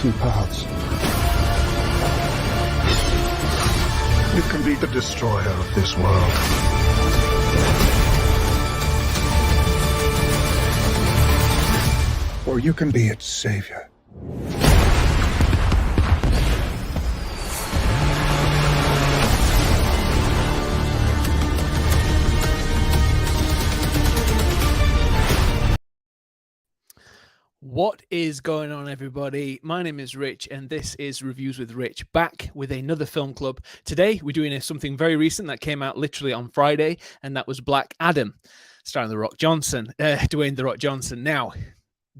two paths. You can be the destroyer of this world. Or you can be its savior. What is going on, everybody? My name is Rich, and this is Reviews with Rich, back with another film club. Today, we're doing something very recent that came out literally on Friday, and that was Black Adam, starring Dwayne "The Rock" Johnson. Now,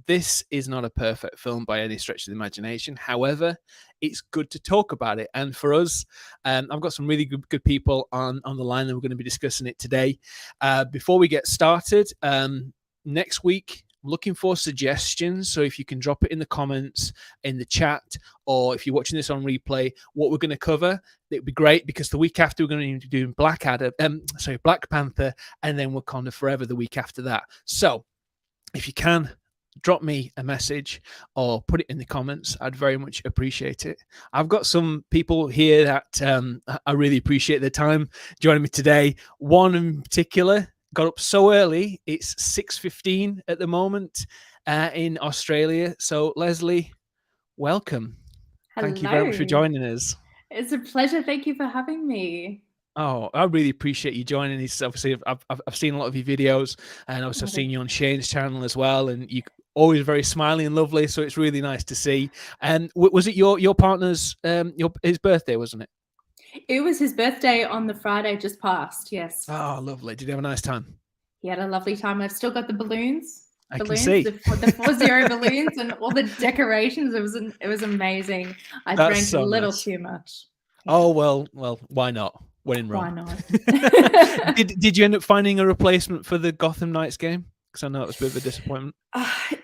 this is not a perfect film by any stretch of the imagination. However, it's good to talk about it. And for us, I've got some really good people on the line, and we're going to be discussing it today. Before we get started, next week, looking for suggestions, so if you can drop it in the comments, in the chat, or if you're watching this on replay, what we're going to cover, it would be great, because the week after we're going to be doing Black Panther, and then Wakanda Forever the week after that. So if you can, drop me a message or put it in the comments. I'd very much appreciate it. I've got some people here that I really appreciate their time joining me today. One in particular got up so early. It's 6:15 at the moment in Australia. So Leslie, welcome. Hello. Thank you very much for joining us. It's a pleasure. Thank you for having me. Oh, I really appreciate you joining us. Obviously, I've seen a lot of your videos, and also I've seen you on Shane's channel as well. And you always very smiley and lovely, so it's really nice to see. And was it your partner's his birthday, wasn't it? It was his birthday on the Friday just past. Yes. Oh, lovely. Did you have a nice time? He had a lovely time. I've still got the balloons. I can see the 4-0 balloons and all the decorations. It was amazing. I drank so a little nice. too much. Oh well, why not? When in Rome. Why not? Did you end up finding a replacement for the Gotham Knights game? Because I know it was a bit of a disappointment.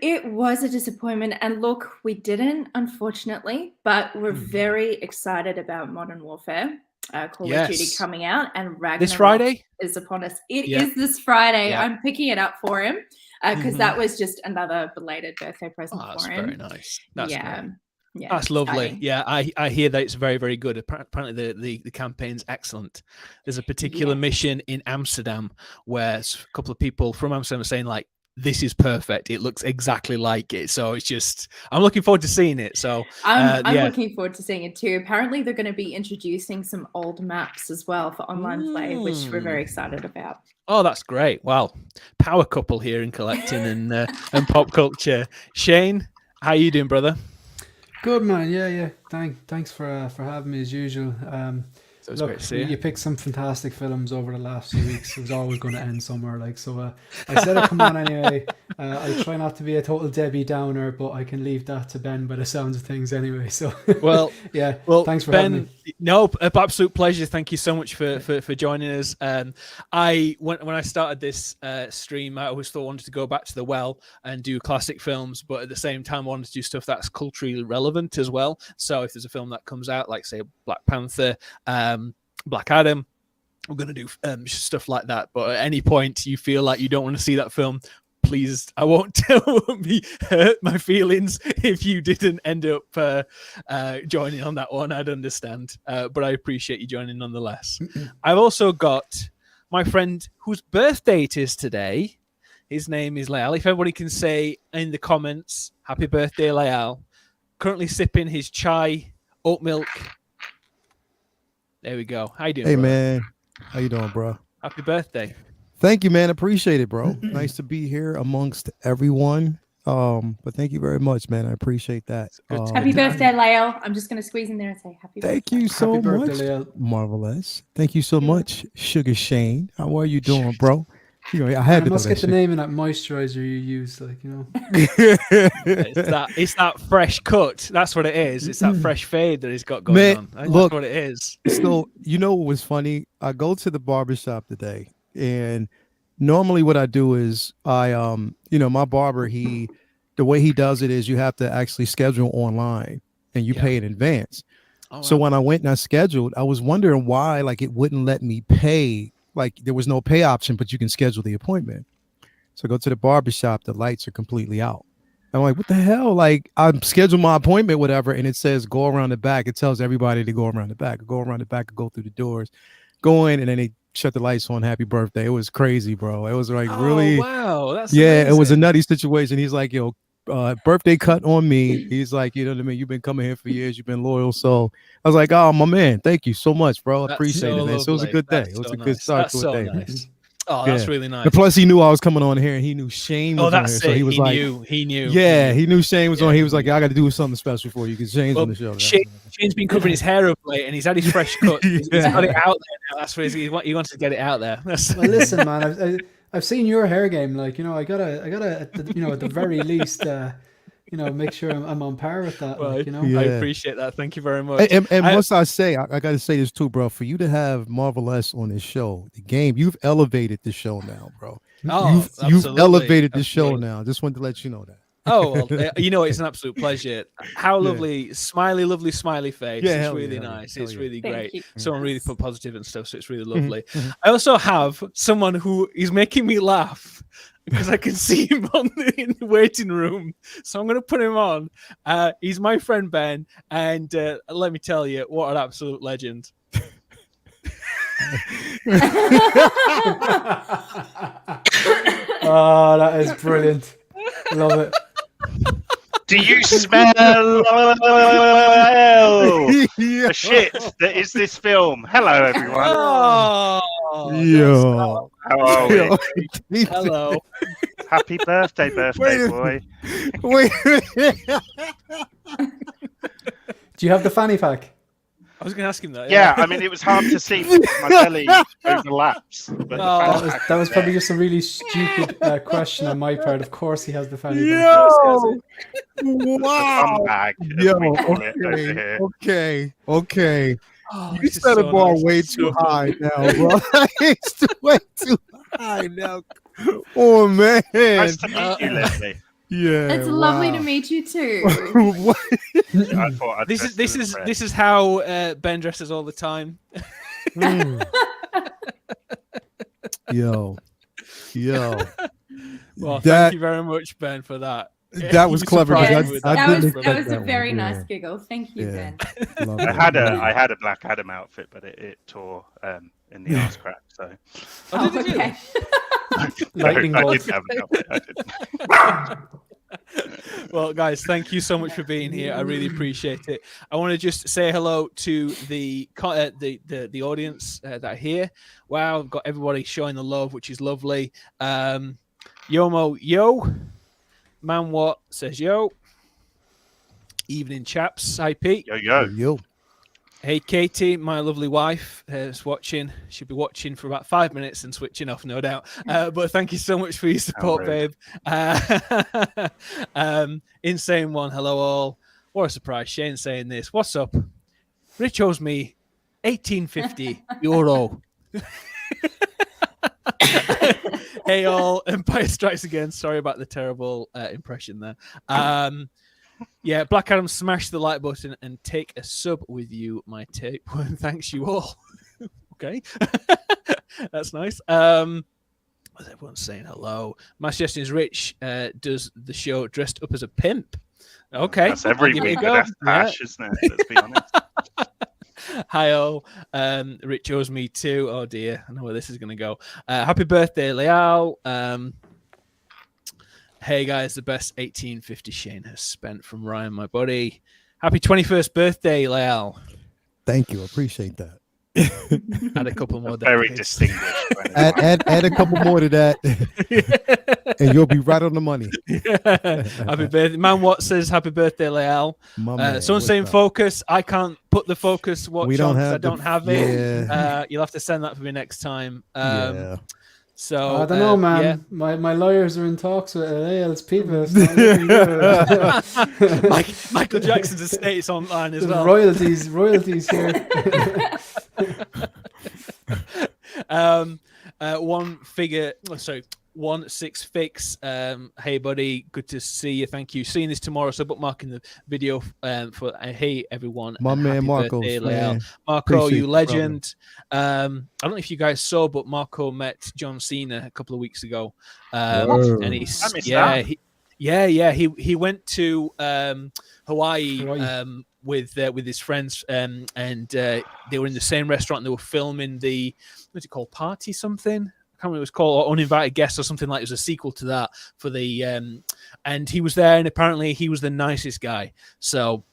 It was a disappointment. And look, we didn't, unfortunately, but we're very excited about Modern Warfare. Call of Duty coming out, and Ragnarok this Friday is upon us. It is this Friday. Yeah. I'm picking it up for him because that was just another belated birthday present that's for him. Very nice. That's great. Yeah, that's lovely. exciting. Yeah, I hear that it's very, very good. Apparently, the campaign's excellent. There's a particular mission in Amsterdam where a couple of people from Amsterdam are saying, like, this is perfect. It looks exactly like it. So it's just, I'm looking forward to seeing it. So I'm looking forward to seeing it too. Apparently, they're going to be introducing some old maps as well for online play, which we're very excited about. Oh, that's great. Wow. Power couple here in collecting and pop culture. Shane, how you doing, brother? Good, man. Yeah. Thanks for having me as usual. So it's great to see you picked some fantastic films over the last few weeks. It was always going to end somewhere, like so. I said I'd come on anyway. I try not to be a total Debbie Downer, but I can leave that to Ben by the sounds of things anyway. So well, yeah. Well, thanks for Ben, having me. No, absolute pleasure. Thank you so much for joining us. When I started this stream, I always thought I wanted to go back to the well and do classic films, but at the same time, I wanted to do stuff that's culturally relevant as well. So if there's a film that comes out, like say Black Panther, Black Adam, we're going to do stuff like that. But at any point you feel like you don't want to see that film, please, I won't hurt my feelings if you didn't end up joining on that one. I'd understand, but I appreciate you joining nonetheless. I've also got my friend whose birthday it is today. His name is Layal. If everybody can say in the comments, happy birthday, Layal. Currently sipping his chai, oat milk. There we go. How you doing, Hey, brother? man. How you doing, bro? Happy birthday. Thank you, man. Appreciate it, bro. Nice to be here amongst everyone. But thank you very much, man. I appreciate that. Happy birthday, Leo. I'm just going to squeeze in there and say happy birthday. Thank you so Happy much. birthday, Leo. Marvelous. Thank you so much, Sugar Shane. How are you doing, bro? You know, I had I to must know get that the name of that moisturizer you use, like, you know. It's that fresh cut. That's what it is. It's that fresh fade that he's got going Man, on. look, That's what it is. So, you know what was funny? I go to the barbershop today, and normally what I do is my barber, the way he does it is you have to actually schedule online and you pay in advance. Oh, So wow. when I went and I scheduled, I was wondering why, like, it wouldn't let me pay. Like, there was no pay option, but you can schedule the appointment. So I go to the barbershop, the lights are completely out. I'm like, what the hell? Like, I'm scheduled my appointment, whatever, and it says go around the back. It tells everybody to go around the back, go through the doors, go in, and then they shut the lights on. Happy birthday. It was crazy, bro. It was like really, wow, that's yeah, amazing. it was a nutty situation. He's like, yo, birthday cut on me. He's like, you know what I mean? You've been coming here for years. You've been loyal. So I was like, oh, my man, thank you so much, bro. I appreciate it, man. So it was a good day. It was a good start to a day. Nice. Oh, that's really nice. And plus, he knew I was coming on here, and he knew Shane was on here. So he was he knew. Yeah, he knew Shane was on. He was like, I got to do something special for you because Shane's on the show. Shane's been covering his hair up late, and he's had his fresh cut. He's got it out there now. That's what he wants to get it out there. Well, listen, man, I've seen your hair game. Like, you know, I gotta, at the very least, make sure I'm on par with that. Well, like, you know, I appreciate that. Thank you very much. And once I say, I got to say this too, bro. For you to have Marvelous on this show, the game, you've elevated the show now, bro. Oh, you've elevated the show now. Just wanted to let you know that. Oh, well, it's an absolute pleasure. How lovely, lovely smiley face. Yeah, it's really nice. It's really great. You. Someone really put positive and stuff, so it's really lovely. I also have someone who is making me laugh because I can see him in the waiting room. So I'm going to put him on. He's my friend Ben, and let me tell you, what an absolute legend. Oh, that is brilliant. Love it. Do you smell the shit that is this film? Hello, everyone. Oh, how are we? Hello. Happy birthday, boy. Wait. Do you have the fanny pack? I was going to ask him that. Yeah, I mean, it was hard to see because my belly overlaps. But that was probably just a really stupid question on my part. Of course, he has the fanny pack. Yo! Wow! Bag, Yo, okay. Oh, You set the bar way too high now, bro. It's way too high now. Oh, man. Nice to meet you, Leslie. Yeah, It's lovely to meet you too. I thought I'd This is how Ben dresses all the time. Yo. Well, thank you very much, Ben, for that. That was clever. Yes, I that was a very nice giggle. Thank you, Ben. I had a Black Adam outfit, but it tore in the arse crack. So. Okay. Lightning I bolt. didn't have an outfit. Well, guys, thank you so much for being here. I really appreciate it. I want to just say hello to the audience that are here. Wow, I've got everybody showing the love, which is lovely. Yomo, yo. Man what says yo. Evening, chaps. Hi, Pete. Yo. Hey, Katie, my lovely wife, is watching. She'll be watching for about 5 minutes and switching off, no doubt. But thank you so much for your support, babe. Insane one, hello all. What a surprise. Shane saying this. What's up? Rich owes me €18.50. Hey all, Empire Strikes Again. Sorry about the terrible impression there. Yeah, Black Adam, smash the like button and take a sub with you, my tape. Thanks you all. Okay. That's nice. Everyone's saying hello. My suggestion is Rich does the show dressed up as a pimp. Okay. That's every week. That's Ash, isn't it? Let's be honest. Hi all. Rich owes me too. Oh dear. I know where this is going to go. Happy birthday, Leal. Hey guys, the best 1850 Shane has spent from Ryan, my buddy. Happy 21st birthday, Leal. Thank you. I appreciate that. Add a couple more. Very distinguished. Add a couple more to that, and you'll be right on the money. Happy birthday, man. What says happy birthday, Leal? Someone's saying focus. I can't put the focus watch on because I don't have it. Yeah. You'll have to send that for me next time. Yeah. So I don't know, man. Yeah. My lawyers are in talks with LAL's people. Michael Jackson's estate's online as well. Royalties here. One six fix. Hey buddy, good to see you. Thank you. Seeing this tomorrow, so bookmarking the video for hey everyone. My man Marco. Marco, you legend. I don't know if you guys saw, but Marco met John Cena a couple of weeks ago. And Yeah. He went to Hawaii. With his friends, and they were in the same restaurant. And they were filming the what's it called, Party something. I can't remember what it was called, or Uninvited Guests or something like. It was a sequel to that for the and he was there, and apparently he was the nicest guy. So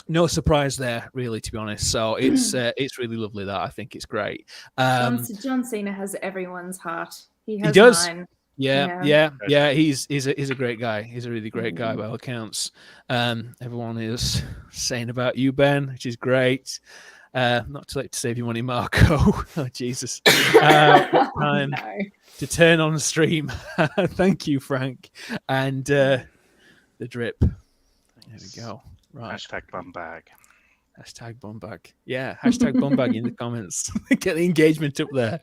no surprise there, really, to be honest. So it's really lovely. That I think it's great. John Cena has everyone's heart. He does. Mine. Yeah. He's a great guy. He's a really great guy by all accounts. Everyone is saying about you, Ben, which is great. Not too late to save you money, Marco. Oh Jesus! Time to turn on the stream. Thank you, Frank, and the drip. There we go. Right. Hashtag bum bag. Hashtag bum bag. Yeah. Hashtag bum bag in the comments. Get the engagement up there.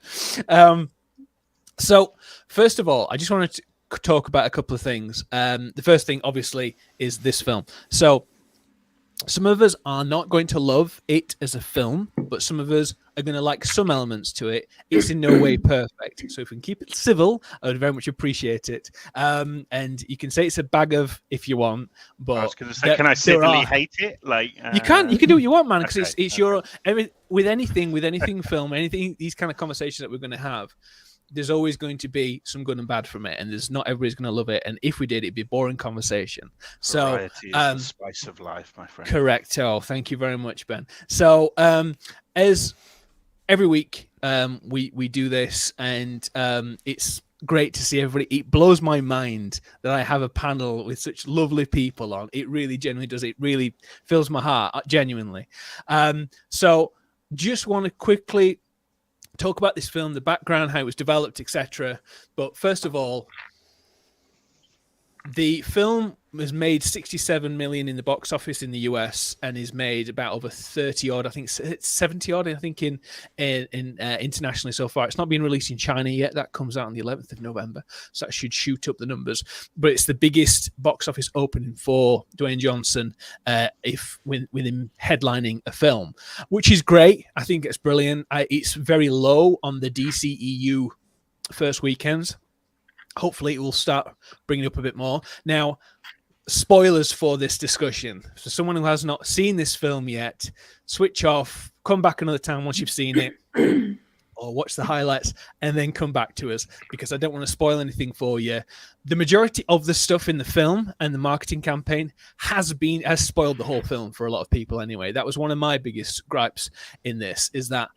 So, first of all, I just wanted to talk about a couple of things. The first thing, obviously, is this film. So, some of us are not going to love it as a film, but some of us are going to like some elements to it. It's in no way perfect. So, if we can keep it civil, I would very much appreciate it. And you can say it's a bag of if you want, but I was going to say, can I civilly hate it? Like you can do what you want, man, because okay, it's your with anything film, anything, these kind of conversations that we're going to have. There's always going to be some good and bad from it, and there's not everybody's going to love it. And if we did, it'd be a boring conversation. So, variety is the spice of life, my friend. Correct. Oh, thank you very much, Ben. So, as every week, we do this, and it's great to see everybody. It blows my mind that I have a panel with such lovely people on. It really genuinely does. It really fills my heart, genuinely. So, just want to quickly talk about this film, the background, how it was developed, etc. But first of all, the film was made 67 million in the box office in the US and is made about over 30 odd, I think 70 odd, I think in internationally so far. It's not been released in China yet. That comes out on the 11th of November, so that should shoot up the numbers. But it's the biggest box office opening for Dwayne Johnson with him headlining a film, which is great. I think it's brilliant. It's very low on the DCEU first weekends. Hopefully it will start bringing up a bit more. Now, spoilers for this discussion. For someone who has not seen this film yet, switch off, come back another time once you've seen it, or watch the highlights, and then come back to us, because I don't want to spoil anything for you. The majority of the stuff in the film and the marketing campaign has spoiled the whole film for a lot of people anyway. That was one of my biggest gripes in this, is that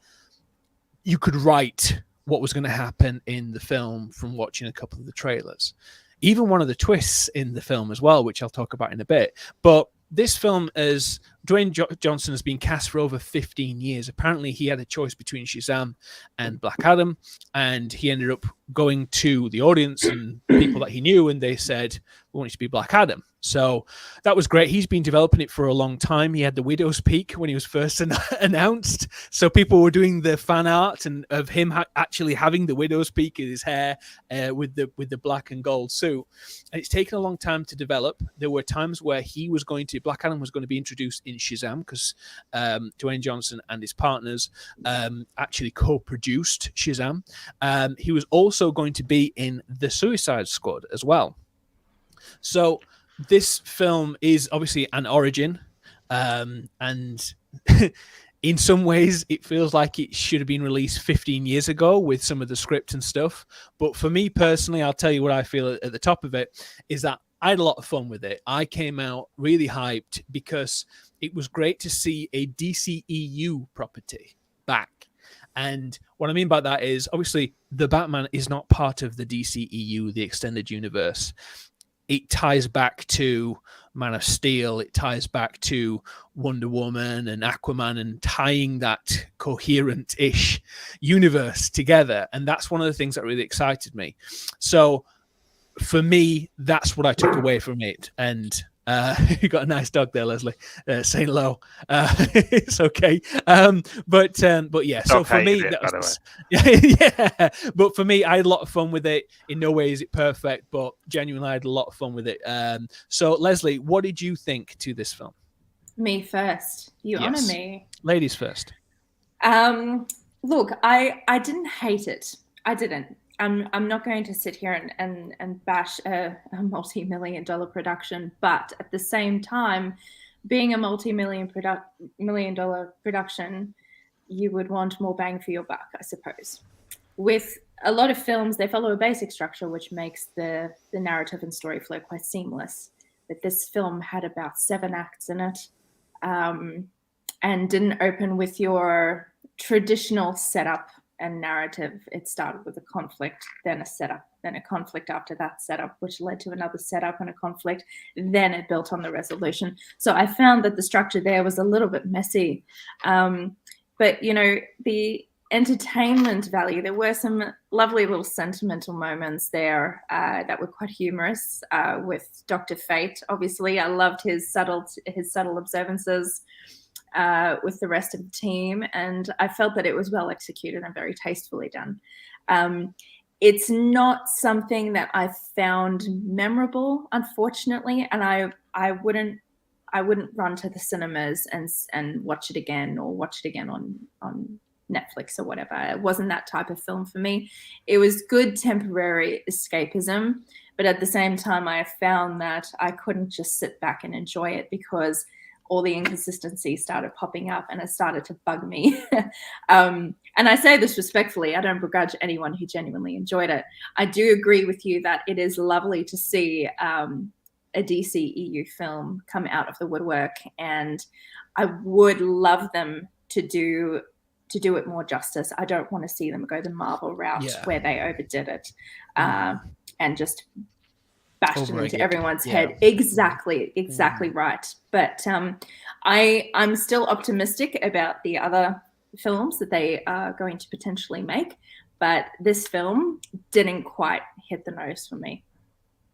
you could write what was going to happen in the film from watching a couple of the trailers. Even one of the twists in the film as well, which I'll talk about in a bit. But this film, as Dwayne Johnson has been cast for over 15 years. Apparently, he had a choice between Shazam and Black Adam, and he ended up going to the audience and people that he knew, and they said, we want it to be Black Adam. So that was great. He's been developing it for a long time. He had the Widow's Peak when he was first announced. So people were doing the fan art and of him actually having the Widow's Peak in his hair with the black and gold suit. And it's taken a long time to develop. There were times where Black Adam was going to be introduced in Shazam because Dwayne Johnson and his partners actually co-produced Shazam. He was also going to be in the Suicide Squad as well. So this film is obviously an origin, and in some ways it feels like it should have been released 15 years ago with some of the script and stuff. But for me personally, I'll tell you what I feel at the top of it is that I had a lot of fun with it. I came out really hyped because it was great to see a DCEU property back. And what I mean by that is, obviously, the Batman is not part of the DCEU, the extended universe. It ties back to Man of Steel. It ties back to Wonder Woman and Aquaman, and tying that coherent-ish universe together. And that's one of the things that really excited me. So for me, that's what I took away from it. And you got a nice dog there, Leslie, saying hello. It's okay. But yeah, so for me, yeah. But for me, I had a lot of fun with it. In no way is it perfect, but genuinely, I had a lot of fun with it. So Leslie, what did you think to this film? Me first. You honor me. Ladies first. Look, I didn't hate it. I didn't. I'm not going to sit here and bash a multi-million-dollar production, but at the same time, being a multi-million-dollar production, you would want more bang for your buck, I suppose. With a lot of films, they follow a basic structure, which makes the narrative and story flow quite seamless. But this film had about 7 acts in it, and didn't open with your traditional setup and narrative. It started with a conflict, then a setup, then a conflict after that setup, which led to another setup and a conflict. Then it built on the resolution. So I found that the structure there was a little bit messy. But, you know, the entertainment value, there were some lovely little sentimental moments there that were quite humorous with Dr. Fate. Obviously, I loved his subtle observances with the rest of the team, and I felt that it was well executed and very tastefully done. It's not something that I found memorable, unfortunately, and I wouldn't run to the cinemas and watch it again or watch it again on Netflix or whatever. It wasn't that type of film for me. It was good temporary escapism, but at the same time, I found that I couldn't just sit back and enjoy it because all the inconsistencies started popping up and it started to bug me. And I say this respectfully, I don't begrudge anyone who genuinely enjoyed it. I do agree with you that it is lovely to see a DC EU film come out of the woodwork, and I would love them to do it more justice. I don't want to see them go the Marvel route where they overdid it and just bashed it into everyone's head. Exactly right. But I'm still optimistic about the other films that they are going to potentially make, but this film didn't quite hit the nose for me.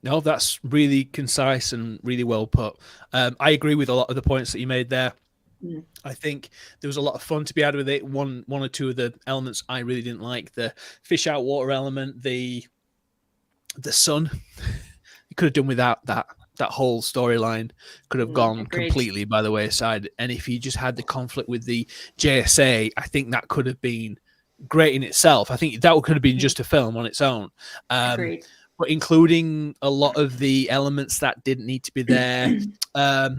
No, that's really concise and really well put. I agree with a lot of the points that you made there. I think there was a lot of fun to be had with it. One or two of the elements I really didn't like: the fish out water element, the sun. You could have done without that. That whole storyline could have gone completely by the wayside. And if you just had the conflict with the JSA, I think that could have been great in itself. I think that could have been just a film on its own. But including a lot of the elements that didn't need to be there. I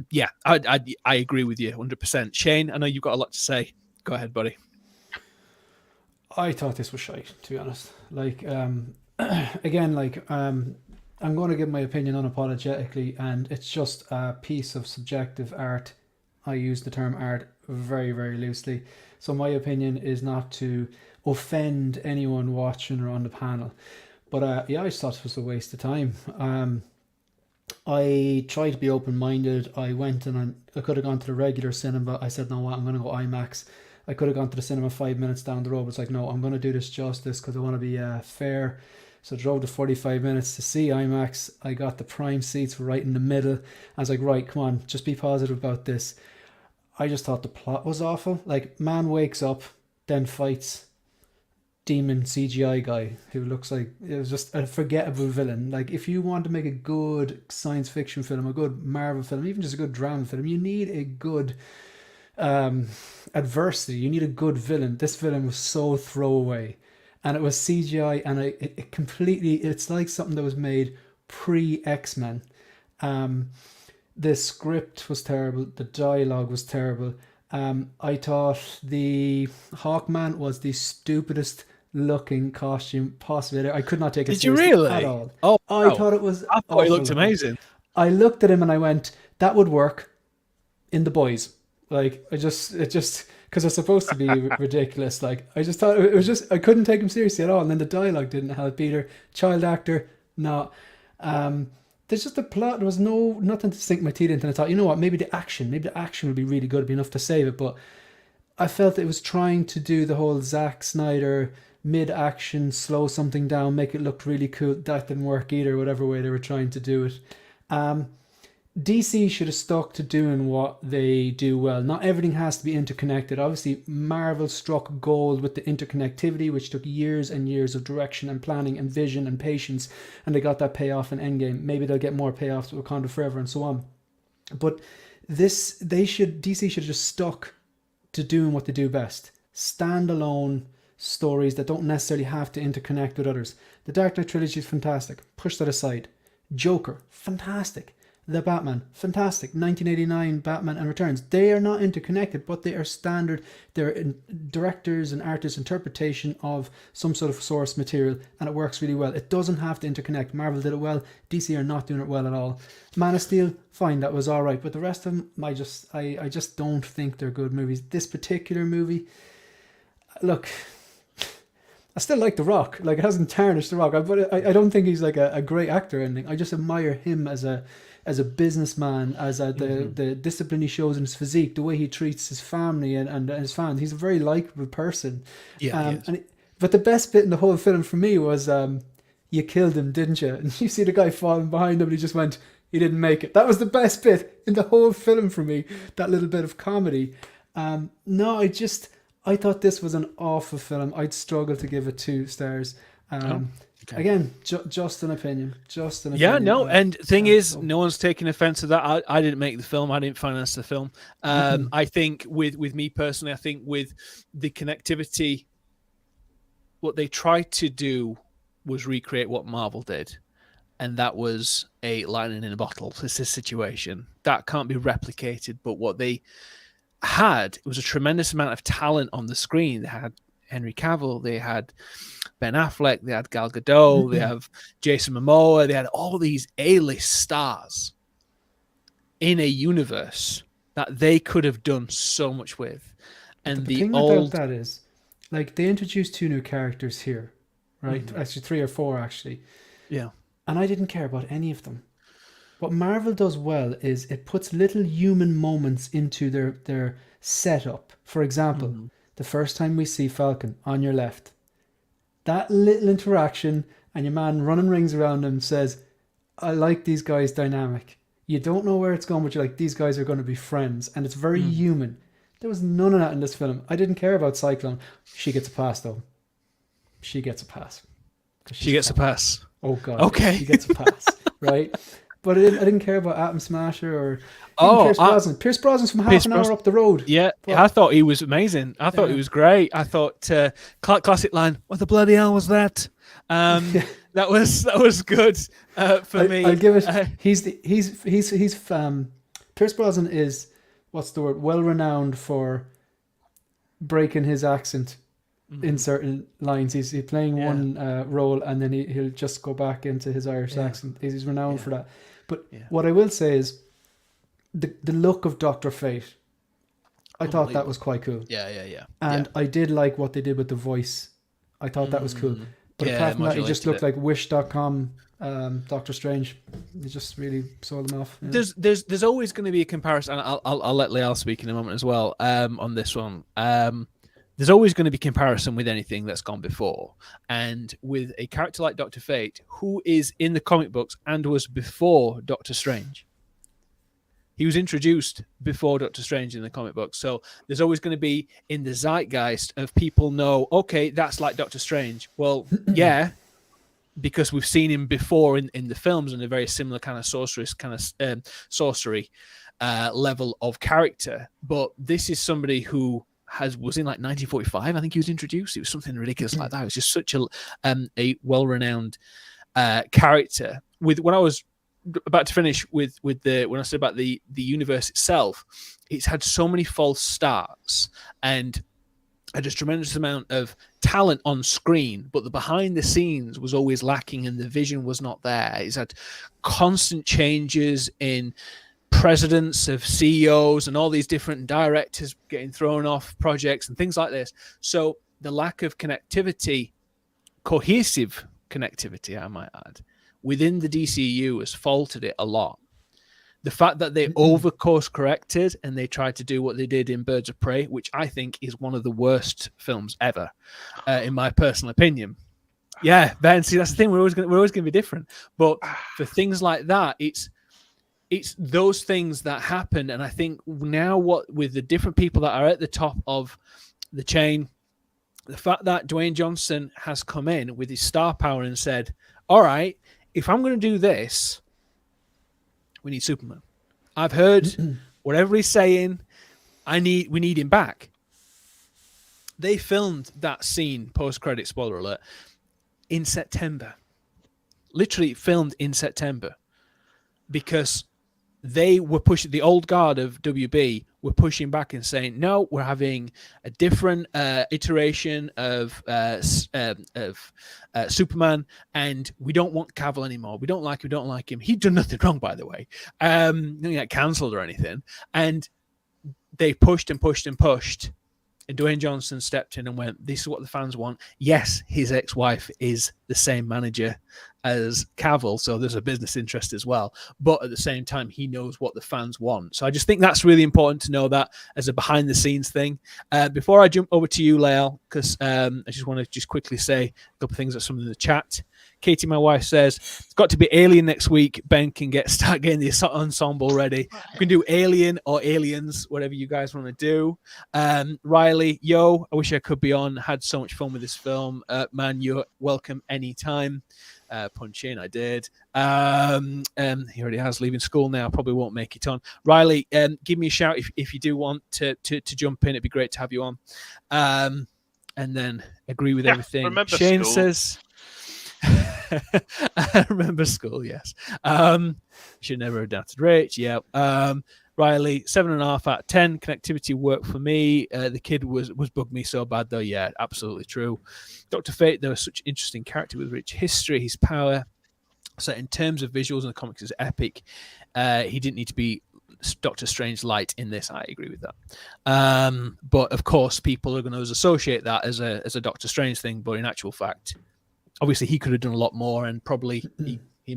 agree with you 100%. Shane, I know you've got a lot to say. Go ahead, buddy. I thought this was shite, to be honest. Like, again, like, I'm going to give my opinion unapologetically, and it's just a piece of subjective art. I use the term art very, very loosely. So my opinion is not to offend anyone watching or on the panel. But I just thought it was a waste of time. I tried to be open-minded. I went and I could have gone to the regular cinema. I said, no, what, I'm going to go IMAX. I could have gone to the cinema 5 minutes down the road. It's like, no, I'm going to do this justice because I want to be fair. So I drove the 45 minutes to see IMAX. I got the prime seats right in the middle. I was like, right, come on, just be positive about this. I just thought the plot was awful. Like, man wakes up, then fights demon CGI guy who looks like it was just a forgettable villain. Like, if you want to make a good science fiction film, a good Marvel film, even just a good drama film, you need a good adversity. You need a good villain. This villain was so throwaway, and it was CGI, and it completely, it's like something that was made pre-X-Men. The script was terrible. The dialogue was terrible. I thought the Hawkman was the stupidest looking costume possible. I could not take it seriously. Did you really? At all. Oh, I thought it was. I thought he looked amazing. I looked at him and I went, "That would work in The Boys." Like, it just because it's supposed to be ridiculous. Like, I just thought it was just, I couldn't take him seriously at all. And then the dialogue didn't help either. Child actor, no. There's just a plot. There was nothing to sink my teeth into. And I thought, you know what? Maybe the action would be really good. It'd be enough to save it. But I felt it was trying to do the whole Zack Snyder mid-action, slow something down, make it look really cool. That didn't work either, whatever way they were trying to do it. DC should have stuck to doing what they do well. Not everything has to be interconnected. Obviously, Marvel struck gold with the interconnectivity, which took years and years of direction and planning and vision and patience, and they got that payoff in Endgame. Maybe they'll get more payoffs with Wakanda Forever and so on. But DC should have just stuck to doing what they do best. Standalone stories that don't necessarily have to interconnect with others. The Dark Knight trilogy is fantastic. Push that aside. Joker, fantastic. The Batman, fantastic. 1989 Batman and Returns. They are not interconnected, but they are standard. They're directors and artists' interpretation of some sort of source material, and it works really well. It doesn't have to interconnect. Marvel did it well. DC are not doing it well at all. Man of Steel, fine, that was all right. But the rest of them, I just don't think they're good movies. This particular movie, look, I still like The Rock. Like, it hasn't tarnished The Rock. But I don't think he's like a great actor or anything. I just admire him as a businessman, the discipline he shows in his physique, the way he treats his family and his fans. He's a very likable person. Yeah. But the best bit in the whole film for me was, you killed him, didn't you? And you see the guy falling behind him and he just went, he didn't make it. That was the best bit in the whole film for me, that little bit of comedy. I thought this was an awful film. I'd struggle to give it 2 stars. Okay. Again, just an opinion. Yeah, no, and thing is, no one's taking offense to that. I didn't make the film. I didn't finance the film. I think with me personally, I think with the connectivity, what they tried to do was recreate what Marvel did. And that was a lightning in a bottle. It's a situation that can't be replicated. But what they had, it was a tremendous amount of talent on the screen. They had Henry Cavill, they had Ben Affleck, they had Gal Gadot, they have Jason Momoa, they had all these A-list stars in a universe that they could have done so much with. And the thing about that is, like, they introduced 2 new characters here, right? Actually, 3 or 4, actually. Yeah. And I didn't care about any of them. What Marvel does well is it puts little human moments into their setup. For example, the first time we see Falcon on your left, that little interaction and your man running rings around him says, I like these guys' dynamic. You don't know where it's going, but you're like, these guys are going to be friends. And it's very human. There was none of that in this film. I didn't care about Cyclone. She gets a pass, though. She gets a pass. She gets a pass. Oh, God. Okay. She gets a pass, right? But I didn't care about Atom Smasher or Pierce Brosnan. Pierce Brosnan's from half an hour up the road. Yeah, I thought he was amazing. I thought he was great. I thought classic line, what the bloody hell was that? That was good for me. I'll give it. Pierce Brosnan is, what's the word? Well renowned for breaking his accent in certain lines. He's playing one role and then he'll just go back into his Irish accent. He's renowned for that. But what I will say is the look of Dr. Fate, I thought that was quite cool. Yeah. And I did like what they did with the voice. I thought that was cool. But apart from that, he just looked like Wish.com Doctor Strange. It just really sold them off. Yeah. There's always going to be a comparison. I'll let Leal speak in a moment as well on this one. There's always going to be comparison with anything that's gone before. And with a character like Dr. Fate, who is in the comic books and was before Doctor Strange. He was introduced before Doctor Strange in the comic books. So there's always going to be in the zeitgeist of people know, okay, that's like Doctor Strange. Well, yeah, because we've seen him before in the films in a very similar kind of sorcery level of character. But this is somebody who was in like 1945. I think he was introduced. It was something ridiculous like that. It was just such a well-renowned character. When I was about to finish when I said about the universe itself, it's had so many false starts and had a tremendous amount of talent on screen, but the behind the scenes was always lacking and the vision was not there. It's had constant changes in presidents of CEOs and all these different directors getting thrown off projects and things like this. So the lack of connectivity, cohesive connectivity, I might add, within the DCU has faltered it a lot. The fact that they over course corrected and they tried to do what they did in Birds of Prey, which I think is one of the worst films ever, in my personal opinion. Yeah, Ben, see, that's the thing. We're always going to be different. But for things like that, it's those things that happen. And I think now with the different people that are at the top of the chain, the fact that Dwayne Johnson has come in with his star power and said, all right, if I'm going to do this, we need Superman. I've heard whatever he's saying. We need him back. They filmed that scene, post-credit, spoiler alert, in September. Literally filmed in September. Because they were pushing, the old guard of WB were pushing back and saying, no, we're having a different iteration of Superman, and we don't want Cavill anymore. We don't like him. He'd done nothing wrong, by the way. Nothing got cancelled or anything. And they pushed and pushed and pushed. And Dwayne Johnson stepped in and went, this is what the fans want. Yes, his ex-wife is the same manager as Cavill, so there's a business interest as well. But at the same time, he knows what the fans want. So I just think that's really important to know that as a behind-the-scenes thing. Before I jump over to you, Lael, because I just want to just quickly say a couple of things that someone in the chat. Katie, my wife, says, it's got to be Alien next week. Ben can start getting the ensemble ready. We can do Alien or Aliens, whatever you guys want to do. Riley, yo, I wish I could be on. Had so much fun with this film. Man, you're welcome anytime. Punch in, I did. He already has, leaving school now. Probably won't make it on. Riley, give me a shout if you do want to jump in. It'd be great to have you on. And then agree with everything Shane says. I remember school, yes. Should never have doubted Rich. Yeah. Riley, 7.5 out of 10. Connectivity worked for me. The kid was bugged me so bad, though. Yeah, absolutely true. Dr. Fate, there was such interesting character with rich history. His power, so in terms of visuals in the comics, is epic. He didn't need to be Doctor Strange light in this. I agree with that. But of course, people are going to associate that as a Doctor Strange thing. But in actual fact, obviously, he could have done a lot more, and probably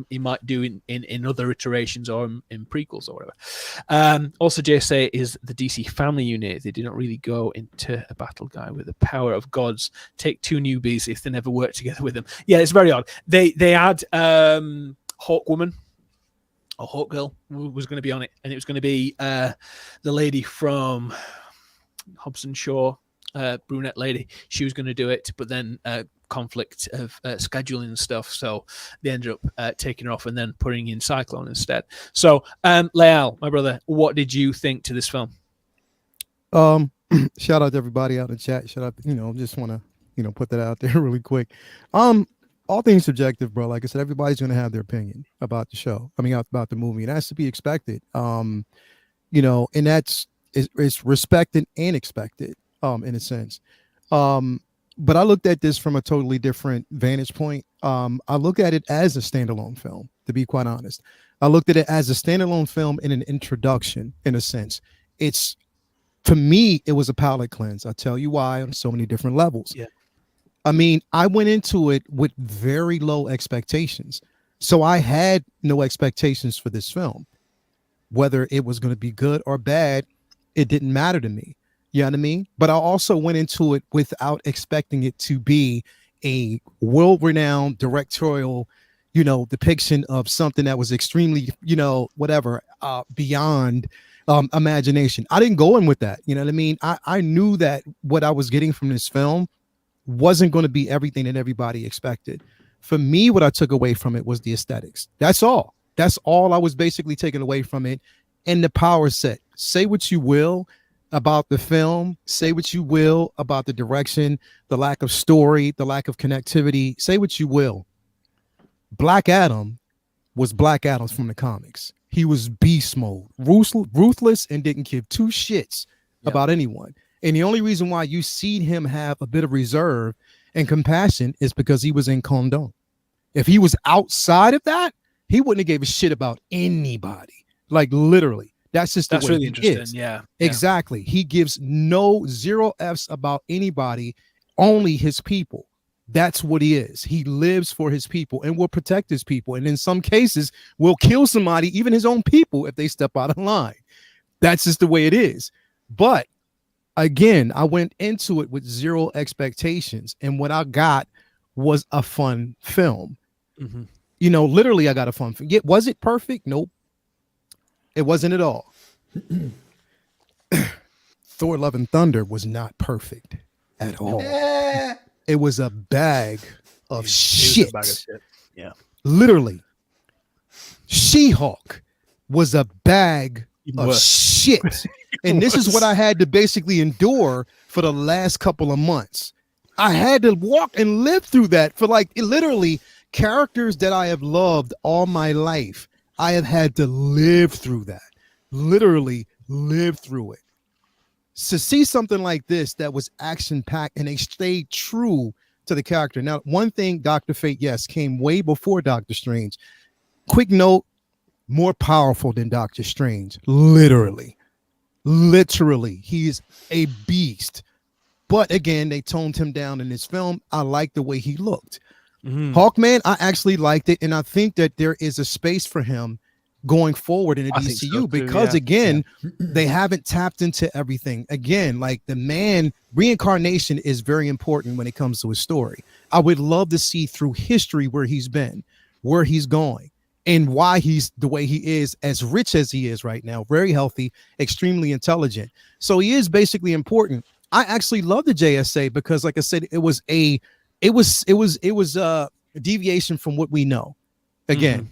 he might do in other iterations or in prequels or whatever. Also, JSA is the DC family unit. They do not really go into a battle guy with the power of gods. Take two newbies if they never work together with them. Yeah, it's very odd. They had Hawkwoman or Hawkgirl was going to be on it, and it was going to be the lady from Hobson Shaw, brunette lady. She was going to do it, but then conflict of scheduling and stuff, so they ended up taking her off and then putting in Cyclone instead. So Lael, my brother, what did you think to this film? Shout out to everybody out in the chat. Shout out, just want to put that out there really quick. All things subjective, bro. Like I said, everybody's going to have their opinion about the show, about the movie, and that's to be expected. And that's it's respected and expected in a sense. But I looked at this from a totally different vantage point. I look at it as a standalone film, to be quite honest. I looked at it as a standalone film in an introduction, in a sense. To me, it was a palate cleanse. I'll tell you why on so many different levels. Yeah. I went into it with very low expectations. So I had no expectations for this film. Whether it was going to be good or bad, it didn't matter to me. You know what I mean? But I also went into it without expecting it to be a world-renowned directorial, depiction of something that was extremely, beyond imagination. I didn't go in with that. You know what I mean? I knew that what I was getting from this film wasn't going to be everything that everybody expected. For me, what I took away from it was the aesthetics. That's all. That's all I was basically taking away from it. And the power set. Say what you will about the film, say what you will about the direction, the lack of story, the lack of connectivity, say what you will. Black Adam was Black Adam from the comics. He was beast mode, ruthless, and didn't give two shits about anyone. And the only reason why you see him have a bit of reserve and compassion is because he was in Condon. If he was outside of that, he wouldn't have gave a shit about anybody. Like literally. That's really interesting. Is. Yeah, exactly. He gives zero F's about anybody, only his people. That's what he is. He lives for his people and will protect his people. And in some cases will kill somebody, even his own people, if they step out of line. That's just the way it is. But again, I went into it with zero expectations. And what I got was a fun film. Mm-hmm. Literally I got a fun film. Was it perfect? Nope. It wasn't at all. Thor Love and Thunder was not perfect at all. It was a bag of shit. Yeah. Literally. She-Hulk was a bag of shit. And this is what I had to basically endure for the last couple of months. I had to walk and live through that for like literally characters that I have loved all my life. I have had to live through that, literally live through it. To see something like this that was action packed and they stayed true to the character. Now, one thing, Dr. Fate, yes, came way before Doctor Strange. Quick note, more powerful than Doctor Strange. Literally, he's a beast. But again, they toned him down in this film. I like the way he looked. Hawkman, I actually liked it, and I think that there is a space for him going forward in the DCU because again, they haven't tapped into everything. Again, like the man reincarnation is very important when it comes to his story. I would love to see through history where he's been, where he's going, and why he's the way he is, as rich as he is right now, very healthy, extremely intelligent. So he is basically important. I actually love the JSA because, like I said, it was a deviation from what we know. Again,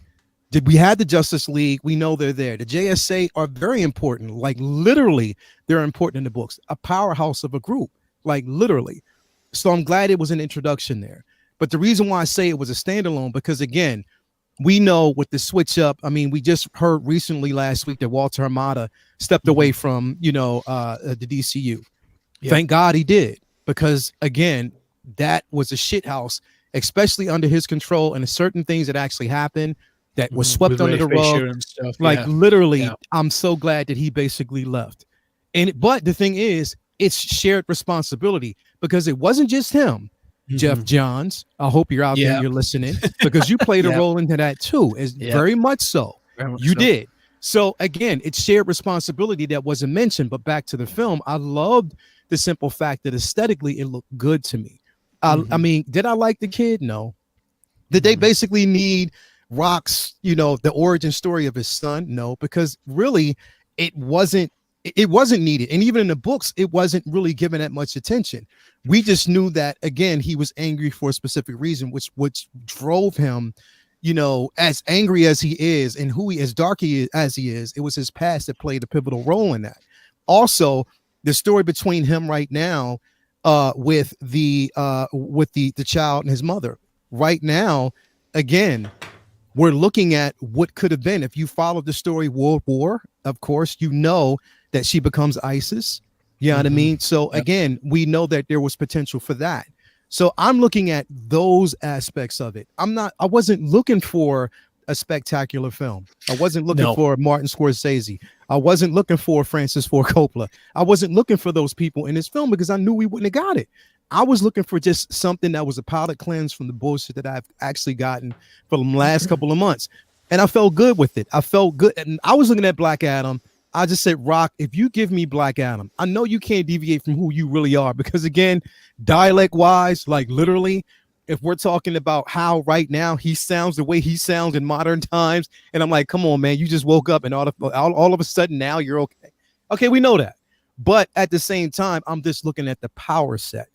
we had the Justice League. We know they're there. The JSA are very important. Like literally, they're important in the books. A powerhouse of a group, like literally. So I'm glad it was an introduction there. But the reason why I say it was a standalone, because again, we know with the switch up. I mean, we just heard recently last week that Walter Hamada stepped away from, the DCU. Thank God he did, because again, that was a shit house, especially under his control, and certain things that actually happened that was swept With under the rug. and stuff. Literally, I'm so glad that he basically left. But the thing is, it's shared responsibility because it wasn't just him. Jeff Johns, I hope you're out there and you're listening, because you played a role into that too. Very much so. You did. So again, it's shared responsibility that wasn't mentioned. But back to the film, I loved the simple fact that aesthetically it looked good to me. I mean, did I like the kid? No. Did they basically need Rock's, the origin story of his son? No, because really it wasn't needed. And even in the books, it wasn't really given that much attention. We just knew that, again, he was angry for a specific reason, which drove him, as angry as he is and as dark as he is, it was his past that played a pivotal role in that. Also, the story between him right now with the child and his mother right now, again, we're looking at what could have been. If you followed the story World War, of course, that she becomes ISIS. You know what I mean? So again, we know that there was potential for that. So I'm looking at those aspects of it. I wasn't looking for a spectacular film. I wasn't looking for Martin Scorsese. I wasn't looking for Francis Ford Coppola. I wasn't looking for those people in this film because I knew we wouldn't have got it. I was looking for just something that was a palate cleanse from the bullshit that I've actually gotten for the last couple of months. And I felt good with it. I felt good. And I was looking at Black Adam. I just said, Rock, if you give me Black Adam, I know you can't deviate from who you really are, because again, dialect wise, like literally, if we're talking about how right now he sounds the way he sounds in modern times, and I'm like, come on, man, you just woke up and all of a sudden now you're okay. Okay, we know that. But at the same time, I'm just looking at the power set.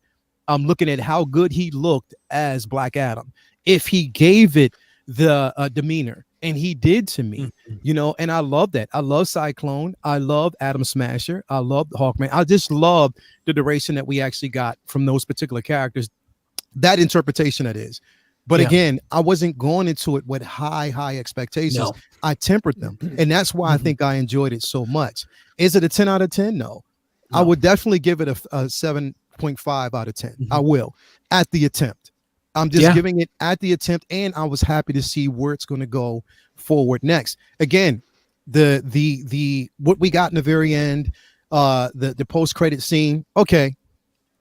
I'm looking at how good he looked as Black Adam. If he gave it the demeanor, and he did to me, and I love that. I love Cyclone. I love Atom Smasher. I love Hawkman. I just love the duration that we actually got from those particular characters. That interpretation, that is. But again, I wasn't going into it with high expectations. No. I tempered them. And that's why I think I enjoyed it so much. Is it a 10 out of 10? No. I would definitely give it a 7.5 out of 10. I will, at the attempt. I'm just giving it at the attempt, and I was happy to see where it's going to go forward next. Again, the what we got in the very end, the post-credit scene. Okay,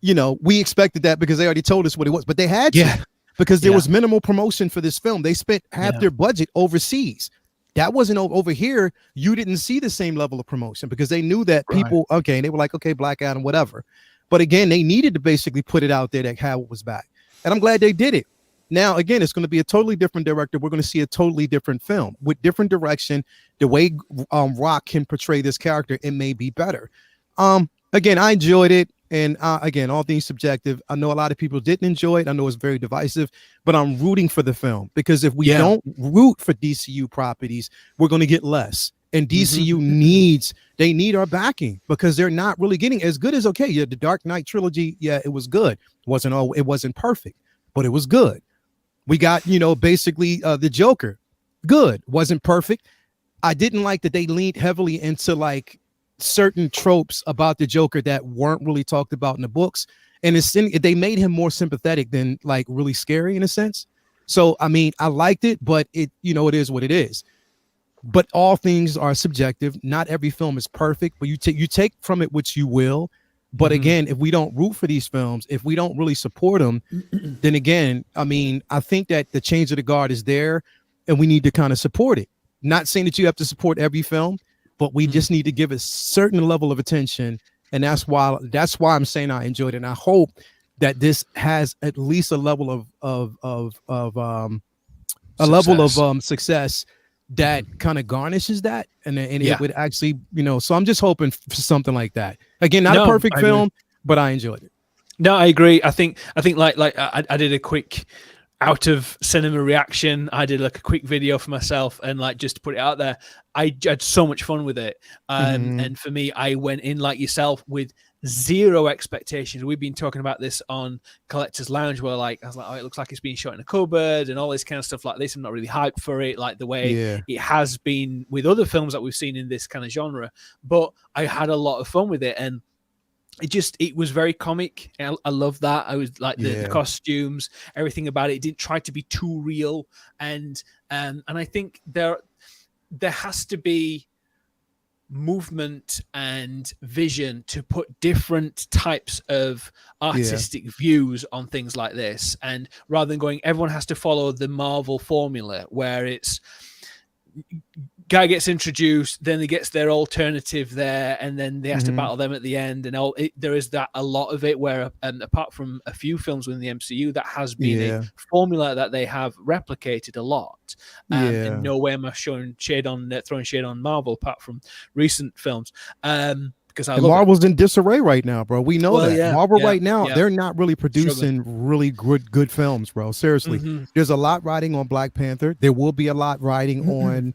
we expected that because they already told us what it was, but they had to, because there was minimal promotion for this film. They spent half their budget overseas. That wasn't over here. You didn't see the same level of promotion because they knew that people. Okay, and they were like, okay, Black Adam, whatever. But again, they needed to basically put it out there that Howard was back. And I'm glad they did it. Now, again, it's going to be a totally different director. We're going to see a totally different film with different direction. The way Rock can portray this character, it may be better. Again, I enjoyed it. And again, all things subjective. I know a lot of people didn't enjoy it. I know it's very divisive, but I'm rooting for the film, because if we don't root for DCU properties, we're going to get less. and DCU they need our backing because they're not really getting as good as okay. Yeah, the Dark Knight trilogy, yeah, it was good. It wasn't perfect, but it was good. We got, basically the Joker, good, wasn't perfect. I didn't like that they leaned heavily into like certain tropes about the Joker that weren't really talked about in the books, and they made him more sympathetic than like really scary in a sense. So I mean, I liked it, but it it is what it is. But all things are subjective. Not every film is perfect, but you take from it what you will. But again, if we don't root for these films, if we don't really support them, then again, I mean, I think that the change of the guard is there, and we need to kind of support it. Not saying that you have to support every film, but we just need to give a certain level of attention, and that's why I'm saying I enjoyed it. And I hope that this has at least a level of success that kind of garnishes that, and it would actually, so I'm just hoping for something like that. Again, not a perfect film, but I enjoyed it. No, I agree. I think like I did a quick out of cinema reaction. I did like a quick video for myself and like just to put it out there. I had so much fun with it. And for me, I went in like yourself with zero expectations. We've been talking about this on Collector's Lounge where like I was like, oh, it looks like it's being shot in a cupboard and all this kind of stuff like this. I'm not really hyped for it like the way it has been with other films that we've seen in this kind of genre, but I had a lot of fun with it, and it was very comic. I love that. I was like the costumes, everything about it. It didn't try to be too real, and I think there has to be movement and vision to put different types of artistic views on things like this, and rather than going everyone has to follow the Marvel formula where it's guy gets introduced, then he gets their alternative there, and then they have to battle them at the end, and there is that a lot of it where apart from a few films within the MCU, that has been a formula that they have replicated a lot. And no way am I throwing shade on Marvel apart from recent films. Because Marvel's in disarray right now, bro. We know that. Marvel right now, they're not really producing really good films, bro. Seriously. There's a lot riding on Black Panther. There will be a lot riding on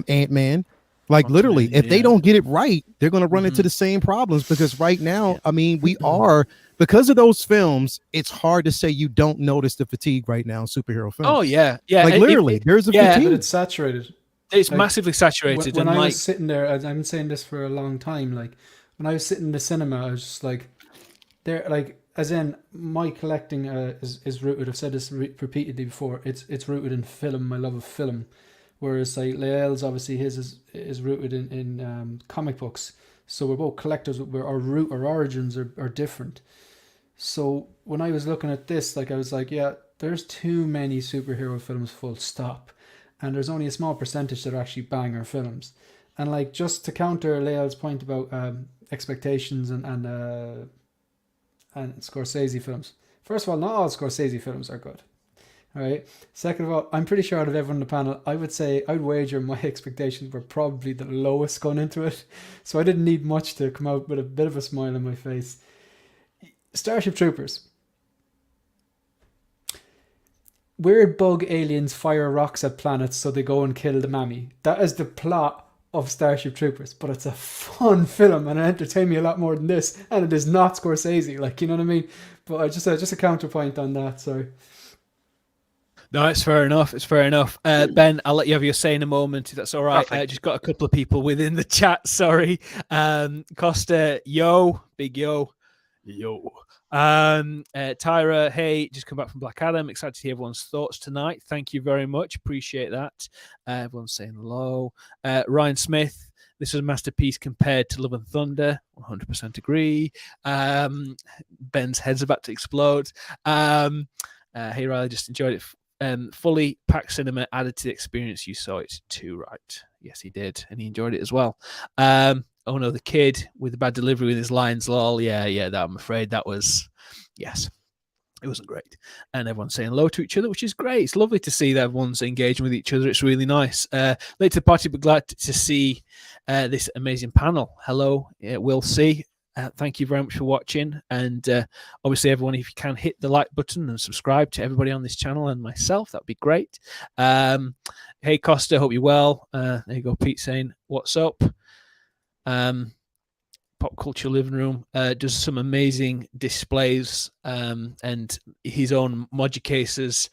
Ant-Man. Like literally, if they don't get it right, they're going to run into the same problems, because right now, I mean, we are, because of those films, it's hard to say you don't notice the fatigue right now in superhero films. Oh, yeah. Like literally, there's a fatigue. But it's saturated. It's massively saturated. When I was sitting there, I've been saying this for a long time, like when I was sitting in the cinema, I was just like, there, like, as in my collecting is rooted, I've said this repeatedly before, it's rooted in film, my love of film. Whereas like Lael's, obviously his is rooted in comic books. So we're both collectors, but our origins are different. So when I was looking at this, like I was like, yeah, there's too many superhero films, full stop. And there's only a small percentage that are actually banger films. And like, just to counter Lael's point about expectations and Scorsese films. First of all, not all Scorsese films are good. All right. Second of all, I'm pretty sure out of everyone on the panel, I'd wager my expectations were probably the lowest going into it. So I didn't need much to come out with a bit of a smile on my face. Starship Troopers. Weird bug aliens fire rocks at planets so they go and kill the mammy. That is the plot of Starship Troopers, but it's a fun film and it entertained me a lot more than this, and it is not Scorsese, like, you know what I mean? But just a counterpoint on that, sorry. No, it's fair enough. It's fair enough. Ben, I'll let you have your say in a moment, if that's all right. Just got a couple of people within the chat, sorry. Costa, big yo. Tyra, hey, just come back from Black Adam. Excited to hear everyone's thoughts tonight. Thank you very much. Appreciate that. Everyone's saying hello. Ryan Smith, this was a masterpiece compared to Love and Thunder. 100% agree. Ben's head's about to explode. Hey, Riley, just enjoyed it. Fully packed cinema added to the experience. You saw it too, right? Yes, he did, and he enjoyed it as well. Oh no, the kid with the bad delivery with his lines, lol. Yeah, that I'm afraid that was, yes, it wasn't great. And everyone's saying hello to each other, which is great. It's lovely to see that everyone's engaging with each other. It's really nice. Late to the party, but glad to see this amazing panel. Hello, we'll see. Thank you very much for watching. And obviously, everyone, if you can hit the like button and subscribe to everybody on this channel and myself, that'd be great. Hey, Costa, hope you're well. There you go, Pete saying, what's up? Pop Culture Living Room does some amazing displays and his own modular cases.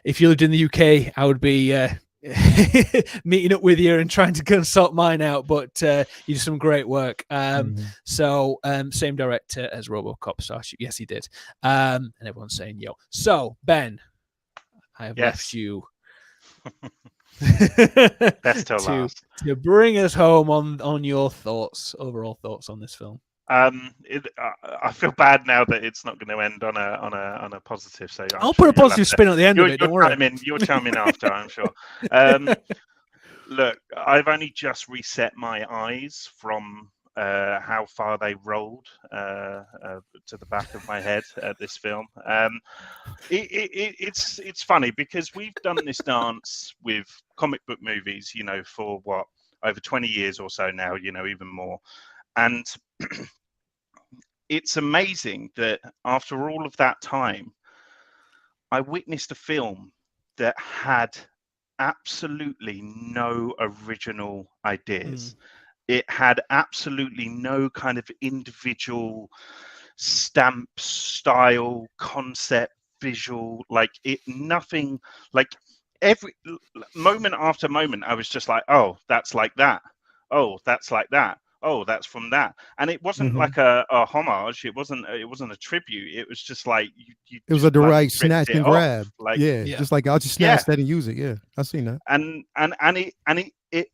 If you lived in the UK, I would be meeting up with you and trying to consult mine out, but you do some great work. So same director as RoboCop Starship. Yes, he did. And everyone's saying yo. So Ben, I have left you That's till last. To bring us home on your overall thoughts on this film. I feel bad now that it's not going to end on a positive. So I'll put a positive spin at the end of it. Don't worry. You'll chime in after, I'm sure. Look, I've only just reset my eyes from how far they rolled to the back of my head at this film. It's funny because we've done this dance with comic book movies, you know, for what, over 20 years or so now, you know, even more. And it's amazing that after all of that time, I witnessed a film that had absolutely no original ideas. It had absolutely no kind of individual stamp, style, concept, visual, nothing. Like every moment after moment, I was just like, oh, that's like that. Oh, that's like that. Oh, that's from that. And it wasn't like a homage. It wasn't a tribute. It was just like it was a direct snatch and grab. Just like I'll just snatch that and use it. Yeah, I've seen that. And it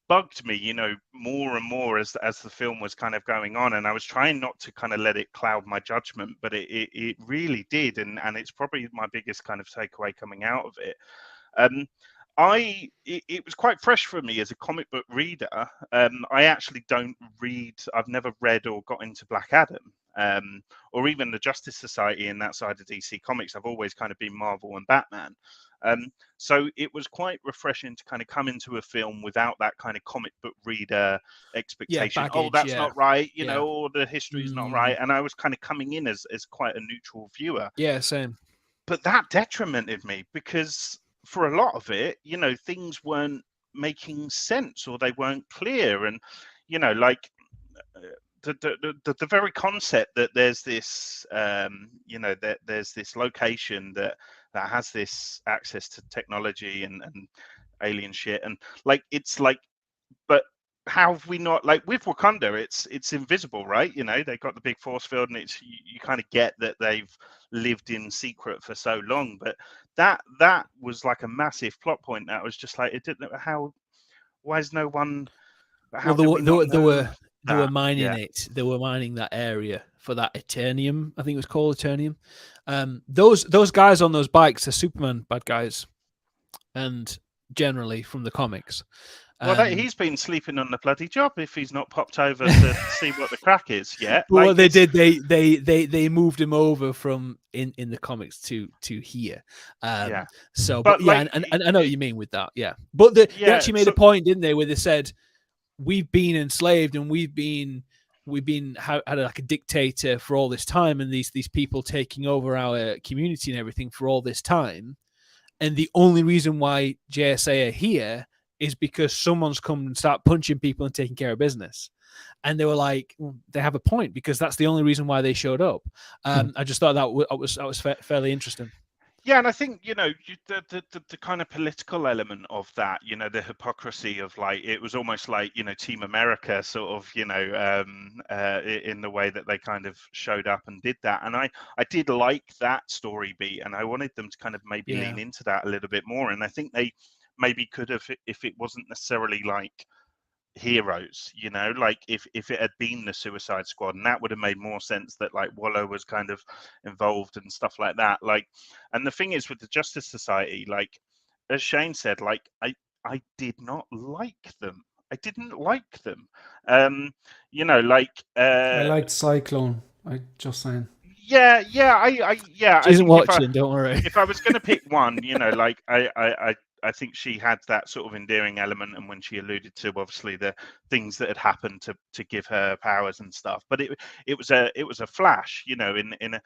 bugged me, you know, more and more as the film was kind of going on, and I was trying not to kind of let it cloud my judgment, but it really did, and it's probably my biggest kind of takeaway coming out of it. It was quite fresh for me as a comic book reader. I actually don't read. I've never read or got into Black Adam, or even the Justice Society and that side of DC Comics. I've always kind of been Marvel and Batman. So it was quite refreshing to kind of come into a film without that kind of comic book reader expectation. Baggage, that's not right, you know, or the history's not right. And I was kind of coming in as quite a neutral viewer. Yeah, same. But that detrimented me because for a lot of it, you know, things weren't making sense or they weren't clear. And, you know, like the very concept that there's this, you know, that there's this location that has this access to technology and alien shit, and like it's like, but how have we not, like with Wakanda, it's invisible, right? You know, they've got the big force field, and it's you kind of get that they've lived in secret for so long, but that was like a massive plot point that was just like, it didn't know why is no one. Well, they were mining it. They were mining that area for that Eternium. I think it was called Eternium. Those guys on those bikes are Superman bad guys, and generally from the comics. Well, he's been sleeping on the bloody job if he's not popped over to see what the crack is yet. Well, what they did, they moved him over from in the comics to here. So, but yeah, and I know what you mean with that. Yeah, but they actually made a point, didn't they, where they said we've been enslaved and we've been had like a dictator for all this time, and these people taking over our community and everything for all this time, and the only reason why JSA are here is because someone's come and start punching people and taking care of business. And they were like, well, they have a point, because that's the only reason why they showed up. I just thought that was fairly interesting. Yeah, and I think, you know, the kind of political element of that, you know, the hypocrisy of like, it was almost like, you know, Team America sort of, you know, in the way that they kind of showed up and did that. And I did like that story beat, and I wanted them to kind of maybe lean into that a little bit more. And I think they maybe could have, if it wasn't necessarily like heroes, you know, like if it had been the Suicide Squad, and that would have made more sense, that like Wallow was kind of involved and stuff like that. Like, and the thing is with the Justice Society, like as Shane said, like I did not like them. I didn't like them. You know, like I liked Cyclone. I just saying. I isn't watching. Don't worry. If I was going to pick one, you know, like I I think she had that sort of endearing element, and when she alluded to obviously the things that had happened to give her powers and stuff, but it was a flash, you know, in a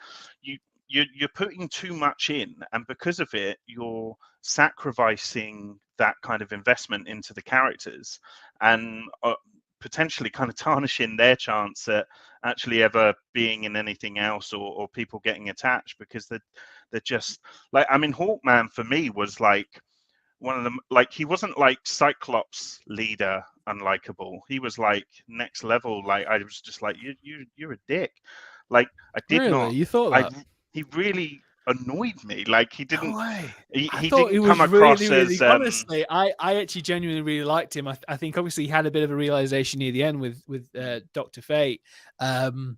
you're putting too much in, and because of it, you're sacrificing that kind of investment into the characters, and potentially kind of tarnishing their chance at actually ever being in anything else, or people getting attached, because they're just like, I mean, Hawkman for me was like one of them. Like, he wasn't like Cyclops leader unlikable. He was like next level. Like, I was just like, you're a dick. Like, I did Really? not. You thought that? He really annoyed me. Like, he didn't. No way. He I thought didn't he come was across really, really. as Honestly, I actually genuinely really liked him. I think obviously he had a bit of a realization near the end with Dr. Fate, and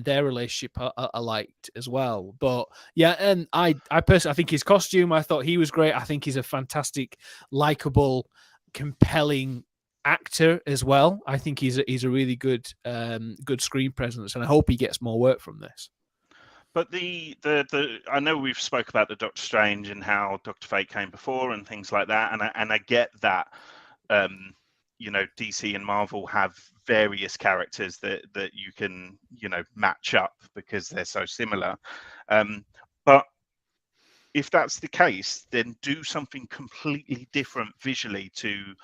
their relationship I liked as well. But yeah, and I personally, I think his costume, I thought he was great. I think he's a fantastic, likable, compelling actor as well. I think he's a really good screen presence, and I hope he gets more work from this. But the I know we've spoke about the Doctor Strange and how Dr. Fate came before and things like that, and I get that, you know, DC and Marvel have various characters that you can, you know, match up because they're so similar. But if that's the case, then do something completely different visually to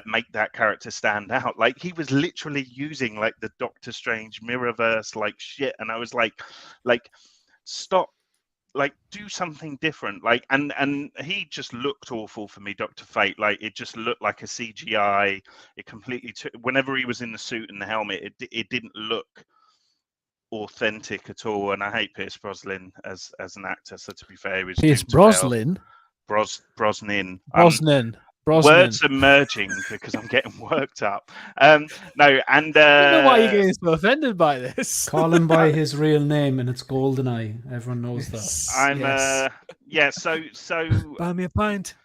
make that character stand out. Like, he was literally using like the Doctor Strange mirrorverse like shit, and I was like stop, like, do something different. Like, and he just looked awful for me, Dr. Fate. Like, it just looked like a CGI. It completely whenever he was in the suit and the helmet, it didn't look authentic at all. And I hate Pierce Brosnan as an actor, so to be fair, he was Pierce Brosnan. Brosnan. Words are merging because I'm getting worked up. No, and I don't know why you're getting so offended by this. Call him by his real name, and it's Goldeneye. Everyone knows that. I'm yeah. So buy me a pint.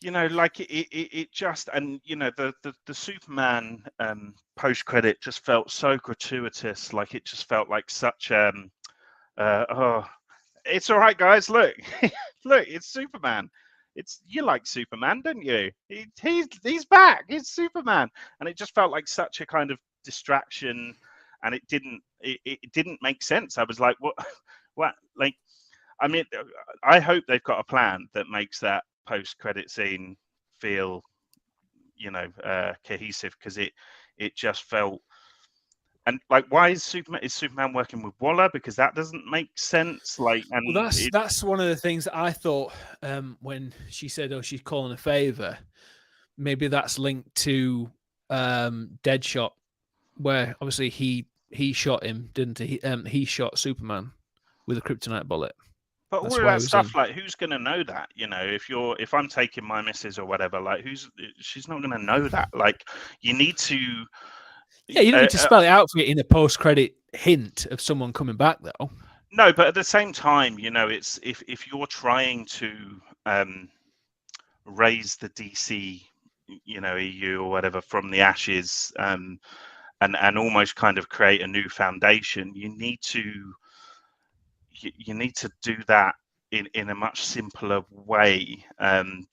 You know, like it just, and you know, the Superman post credit just felt so gratuitous. Like, it just felt like such oh, it's all right, guys. Look, look, it's Superman. You like Superman, don't you? He's back. He's Superman, and it just felt like such a kind of distraction, and it didn't make sense. I was like, what? Like, I mean, I hope they've got a plan that makes that post-credit scene feel, you know, cohesive, because it just felt. And like, why is Superman working with Waller? Because that doesn't make sense. Like, and well, that's one of the things that I thought when she said, "Oh, she's calling a favor." Maybe that's linked to Deadshot, where obviously he shot him, didn't he? He shot Superman with a kryptonite bullet. But all of that stuff, like, who's going to know that? You know, if I'm taking my missus or whatever, like, she's not going to know that. Like, you need to. Yeah, you don't need to spell it out for it in a post-credit hint of someone coming back, though. No, but at the same time, you know, it's if you're trying to raise the DC, you know, EU or whatever from the ashes, and almost kind of create a new foundation, you need to do that in a much simpler way than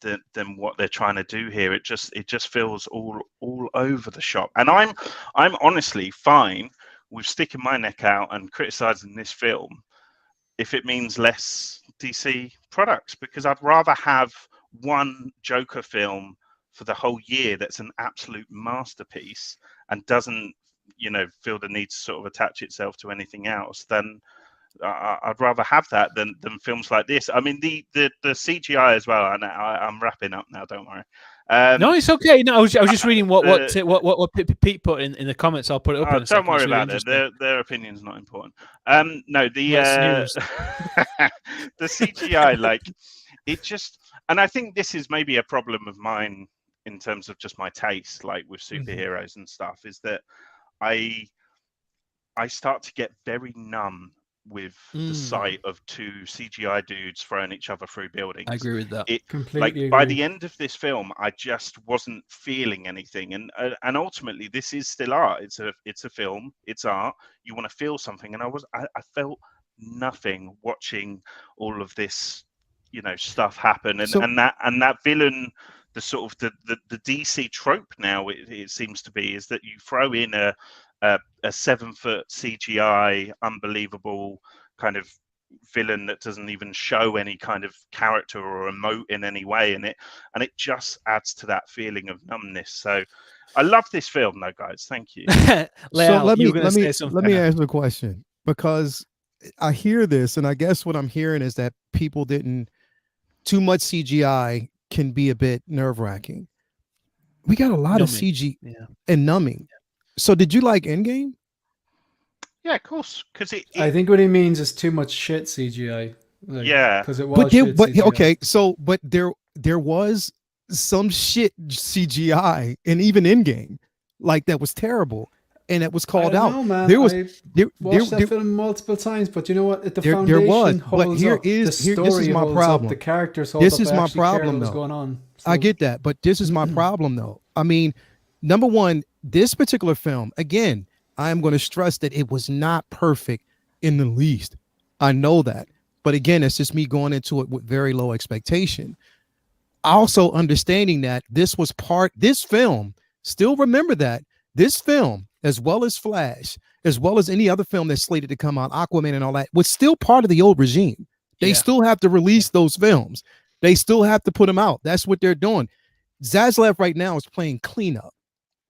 what they're trying to do here. It just feels all over the shop, and I'm honestly fine with sticking my neck out and criticizing this film if it means less DC products, because I'd rather have one Joker film for the whole year that's an absolute masterpiece and doesn't, you know, feel the need to sort of attach itself to anything else than. I'd rather have that than films like this. I mean, the CGI as well. And I'm wrapping up now. Don't worry. No, it's okay. No, I was just reading what Pete put in the comments. I'll put it up. In a don't second. worry Really about it. Their opinion's not important. No, the the CGI, like, it just, and I think this is maybe a problem of mine in terms of just my taste, like with superheroes and stuff, is that I start to get very numb with the sight of two CGI dudes throwing each other through buildings. I agree with that. Completely by agree. the end of this film, I just wasn't feeling anything, and ultimately, this is still art. It's a film. It's art. You want to feel something, and I felt nothing watching all of this stuff happen, and that villain, the sort of the DC trope now, it seems to be, is that you throw in a 7-foot CGI unbelievable kind of villain that doesn't even show any kind of character or emote in any way, and it just adds to that feeling of numbness. So I love this film though, guys. Thank you. So let me me ask a question, because I hear this, and I guess what I'm hearing is that people didn't. Too much CGI can be a bit nerve-wracking. We got a lot of CG and numbing. So did you like Endgame? Yeah, of course. Because I think what he means is too much shit CGI. Because it was CGI. Okay, so but there was some shit CGI, and even Endgame, like, that was terrible, and it was called out. Know, man. There was watched that film multiple times, but you know what? The foundation there was. holds But here up. is The this is my problem. Up. The characters hold this up. is my problem though. Going on. So. I get that, but this is my problem though. I mean, number one, this particular film, again, I am going to stress that it was not perfect in the least. I know that, but again, it's just me going into it with very low expectation. Also understanding that this film, still remember that this film, as well as Flash, as well as any other film that's slated to come out, Aquaman and all that, was still part of the old regime. They still have to release those films. They still have to put them out. That's what they're doing. Zaslav right now is playing cleanup.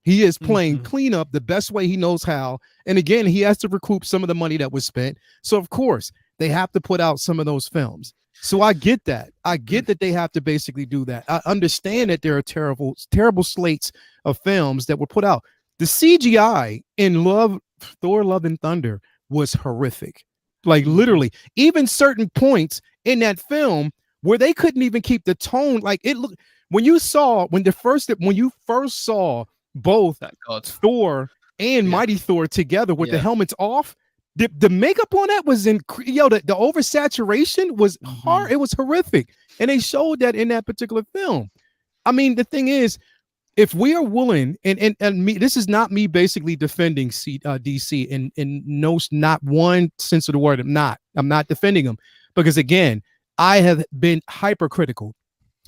He is playing cleanup the best way he knows how. And again, he has to recoup some of the money that was spent. So of course, they have to put out some of those films. So I get that. I get that they have to basically do that. I understand that there are terrible slates of films that were put out. The CGI in Thor: Love and Thunder was horrific. Like, literally, even certain points in that film where they couldn't even keep the tone. Like, it looked, when you first saw both Thor and Mighty Thor together with the helmets off, the makeup on that was the oversaturation was hard. It was horrific, and they showed that in that particular film. I mean, the thing is, if we are willing, and me, this is not me basically defending DC in no, not one sense of the word. I'm not defending them, because again, I have been hypercritical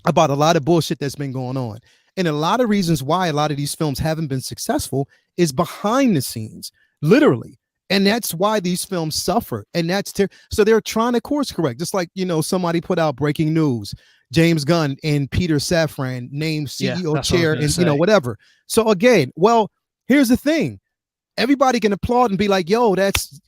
about a lot of bullshit that's been going on, and a lot of reasons why a lot of these films haven't been successful is behind the scenes, literally. And that's why these films suffer. And so they're trying to course correct. Just like, somebody put out breaking news, James Gunn and Peter Safran named CEO chair and whatever. So again, well, here's the thing. Everybody can applaud and be like, yo, that's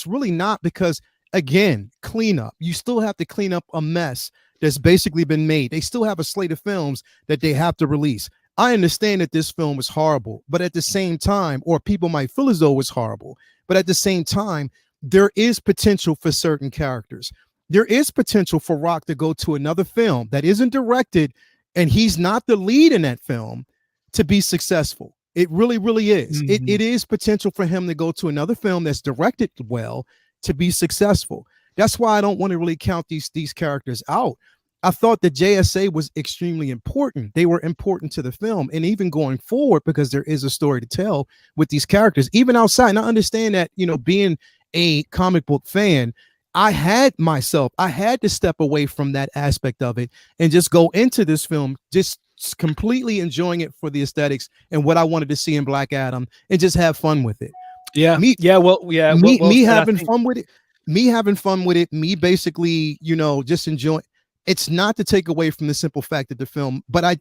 really not, because again, cleanup. You still have to clean up a mess that's basically been made. They still have a slate of films that they have to release. I understand that this film is horrible, but at the same time, or people might feel as though it's horrible, but at the same time, there is potential for certain characters. There is potential for Rock to go to another film that isn't directed, and he's not the lead in that film, to be successful. It really, really is. It is potential for him to go to another film that's directed well to be successful. That's why I don't want to really count these characters out. I thought the JSA was extremely important. They were important to the film, and even going forward, because there is a story to tell with these characters, even outside. And I understand that, being a comic book fan, I had to step away from that aspect of it and just go into this film, just completely enjoying it for the aesthetics and what I wanted to see in Black Adam, and just have fun with it. Me having fun with it, me basically, just enjoying. It's not to take away from the simple fact that the film, but I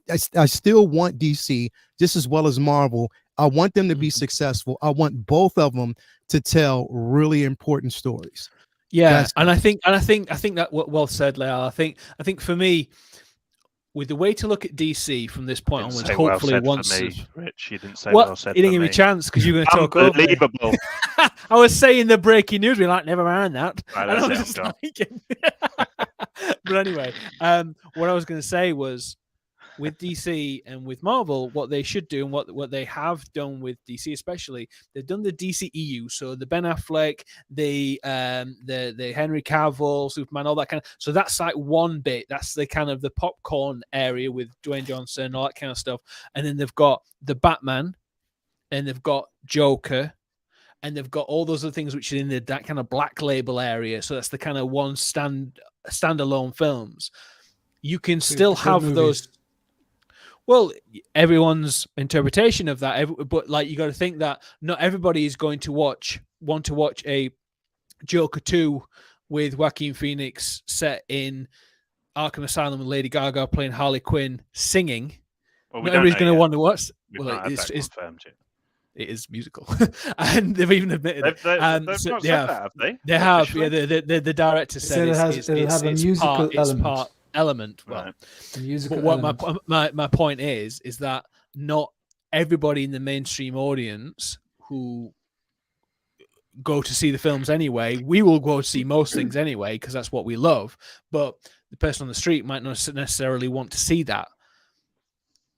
still want DC, just as well as Marvel. I want them to be successful. I want both of them to tell really important stories. Yeah, and I think that well said, Leal. I think for me, with the way to look at DC from this point onwards, hopefully once Rich, you didn't say well said. You didn't give me a chance because you're going to talk over. Unbelievable. I was saying the breaking news, we're like, never mind that. Right, and I was just like, but anyway, what I was going to say was, with DC and with Marvel, what they should do, and what they have done with DC especially, they've done the DCEU, so the Ben Affleck, the Henry Cavill, Superman, all that kind of. So that's like one bit. That's the kind of the popcorn area with Dwayne Johnson, all that kind of stuff. And then they've got the Batman, and they've got Joker, and they've got all those other things which are in that kind of black label area. So that's the kind of one stand standalone films, you can So still good have movies. those. Well, everyone's interpretation of that, but like you got to think that not everybody is going to want to watch a Joker 2 with Joaquin Phoenix set in Arkham Asylum with Lady Gaga playing Harley Quinn singing. Well, Not everybody's going to want to watch. We've Well, not had that it's confirmed yet. it is musical, and they've even admitted it. They've not So said they have. that, have they? They have. Officially? Yeah, the director said it'll have a musical element. Part element. Well, Right. A musical but what element. my point is that not everybody in the mainstream audience who go to see the films anyway, we will go to see most things anyway because that's what we love. But the person on the street might not necessarily want to see that.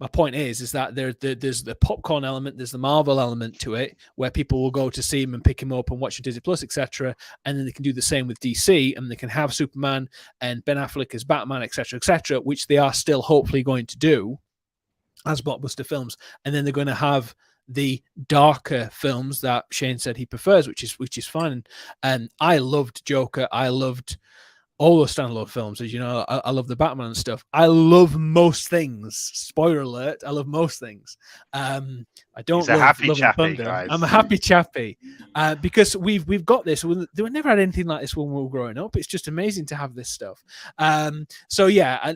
My point is that there's the popcorn element, there's the Marvel element to it, where people will go to see him and pick him up and watch Disney Plus, etc. And then they can do the same with DC, and they can have Superman and Ben Affleck as Batman, etc., which they are still hopefully going to do as blockbuster films. And then they're going to have the darker films that Shane said he prefers, which is fine. And I loved Joker. I loved all those standalone films. As you know, I love the Batman and stuff. I love most things. Spoiler alert, I love most things. I don't He's a love happy Love and chappy, Thunder. guys. I'm a happy chappy because we've got this. We never had anything like this when we were growing up. It's just amazing to have this stuff. So yeah,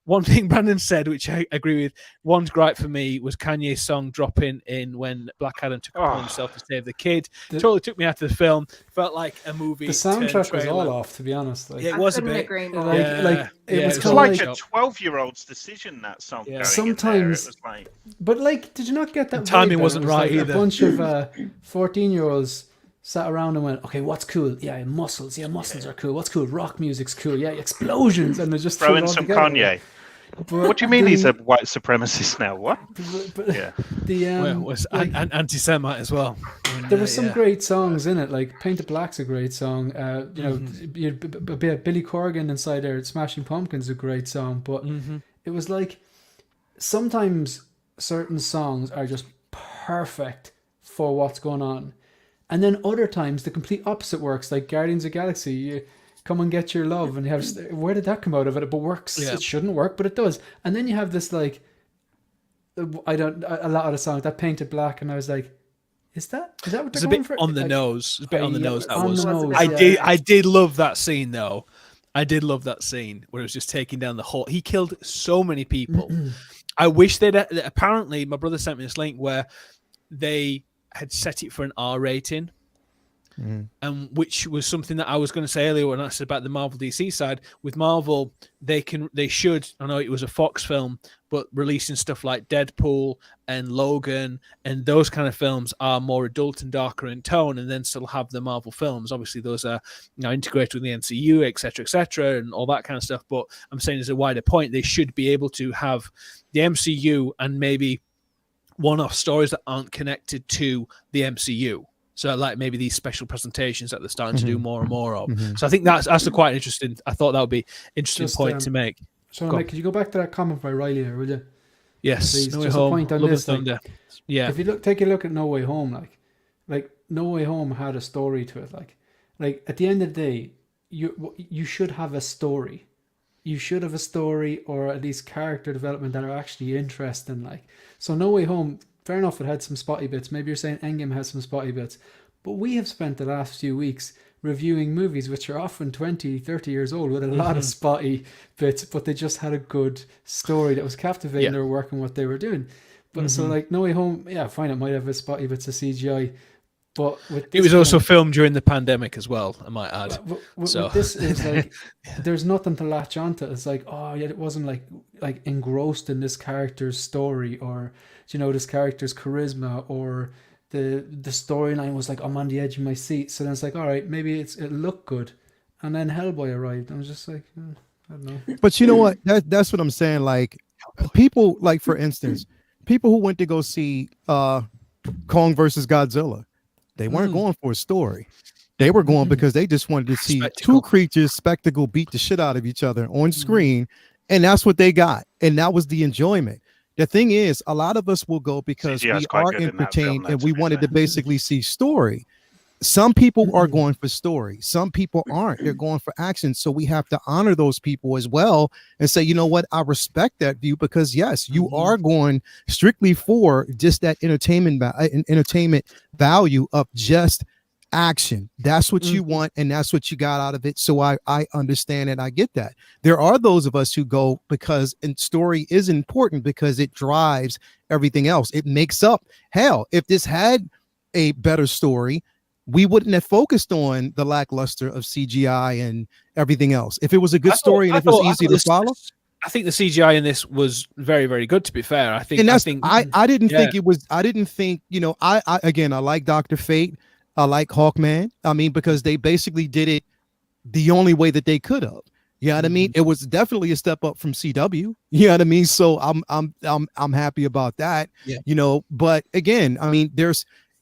one thing Brandon said, which I agree with. One gripe for me was Kanye's song dropping in when Black Adam took upon himself to save the kid. Totally took me out of the film. Felt like a movie. The soundtrack was all off, to be honest. Like, Yeah, it was a couldn't bit. agree more. It was It's kinda like like- a 12-year-old's decision, that song. Yeah. Going Sometimes- in there. It was like, But like, did you not get that? Timing vibe? wasn't It was right like either. A bunch of 14-year-olds sat around and went, "Okay, what's cool? Yeah, muscles. Yeah, muscles are cool. What's cool? Rock music's cool. Yeah, explosions." And they just throw threw it in all some together. Kanye. But What do you mean the- he's a white supremacist now? What? but Yeah. the Well, it was like, anti-Semite as well. And, there were some yeah. great songs in it, like "Paint the Black's" a great song. You know, you had Billy Corgan inside there. "Smashing Pumpkins" a great song, but it was like sometimes certain songs are just perfect for what's going on, and then other times the complete opposite works. Like Guardians of the Galaxy, you come and get your love, and you have, where did that come out of it? But works. Yeah. It shouldn't work, but it does. And then you have this like, a lot of the songs that "Painted Black," and I was like, is that what they're It's a going bit for? on the Like, nose. It's a bit on the yeah, nose. That on was. the nose, I I did love that scene though. I did love that scene where it was just taking down the whole. He killed so many people. I wish they'd. Apparently, my brother sent me this link where they had set it for an R rating. And which was something that I was going to say earlier when I said about the Marvel DC side. With Marvel, they should. I know it was a Fox film, but releasing stuff like Deadpool and Logan and those kind of films are more adult and darker in tone, and then still have the Marvel films. Obviously, those are integrated with the MCU, etc., and all that kind of stuff. But I'm saying as a wider point, they should be able to have the MCU and maybe one-off stories that aren't connected to the MCU. So like maybe these special presentations that they're starting to do more and more of. So I think that's quite interesting. I thought that would be interesting Just, point to make. So, Go Mike, could you go back to that comment by Riley there, will you? Yes, Please, No Way just a Home, point on Love this, and Thunder. Yeah, If you take a look at No Way Home, like No Way Home had a story to it. Like at the end of the day, you should have a story. You should have a story, or at least character development that are actually interesting. Like, so No Way Home, fair enough, it had some spotty bits. Maybe you're saying Endgame has some spotty bits. But we have spent the last few weeks reviewing movies which are often 20, 30 years old with a lot of spotty bits, but they just had a good story that was captivating. Yeah. They were working what they were doing. But so like No Way Home, yeah, fine, it might have a spotty bits of CGI. But with it this was also film- filmed during the pandemic as well, I might add. with So- this is like there's nothing to latch onto. It's like, oh yeah, it wasn't like engrossed in this character's story, or this character's charisma, or the storyline was like, I'm on the edge of my seat. So then it's like, all right, maybe it looked good. And then Hellboy arrived. I was just like, I don't know. But you know what? That's what I'm saying. Like people, like for instance, people who went to go see Kong versus Godzilla, they weren't going for a story. They were going because they just wanted to see Spectacle. two creatures spectacle beat the shit out of each other on screen, and that's what they got, and that was the enjoyment. The thing is, a lot of us will go because CGI is we quite are good in that entertained film, though, and to we be wanted to fair. basically see story. Some people are going for story. Some people aren't. They're going for action. So we have to honor those people as well and say, you know what? I respect that view because yes, you are going strictly for just that entertainment value of just action. That's what you want, and that's what you got out of it. So I understand and I get that. There are those of us who go because story is important because it drives everything else. It makes up. Hell, if this had a better story, we wouldn't have focused on the lackluster of CGI and everything else. If it was a good story and if it was easy to follow. I think the CGI in this was very, very good, to be fair. I didn't think it was, I didn't think, I like Dr. Fate. I like Hawkman. I mean, because they basically did it the only way that they could have. You know what I mean? It was definitely a step up from CW. You know what I mean? So I'm happy about that. Yeah. But again, I mean,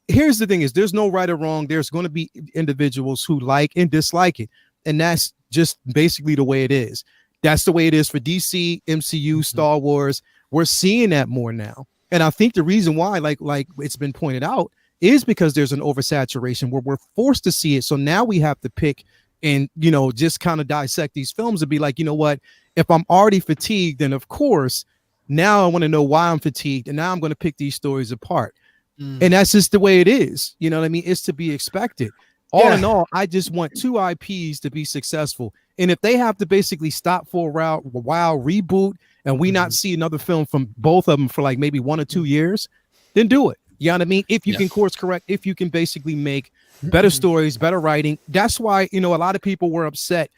here's the thing is there's no right or wrong. There's going to be individuals who like and dislike it. And that's just basically the way it is. That's the way it is for DC, MCU, Star Wars. We're seeing that more now. And I think the reason why, like it's been pointed out, is because there's an oversaturation where we're forced to see it. So now we have to pick and, just kind of dissect these films and be like, you know what, if I'm already fatigued, then of course, now I want to know why I'm fatigued. And now I'm going to pick these stories apart. And that's just the way it is. You know what I mean? It's to be expected. All in all, I just want 2 IPs to be successful. And if they have to basically stop for a while, reboot, and we not see another film from both of them for like maybe 1 or 2 years, then do it. You know what I mean? If you can course correct, if you can basically make better stories, better writing. That's why, a lot of people were upset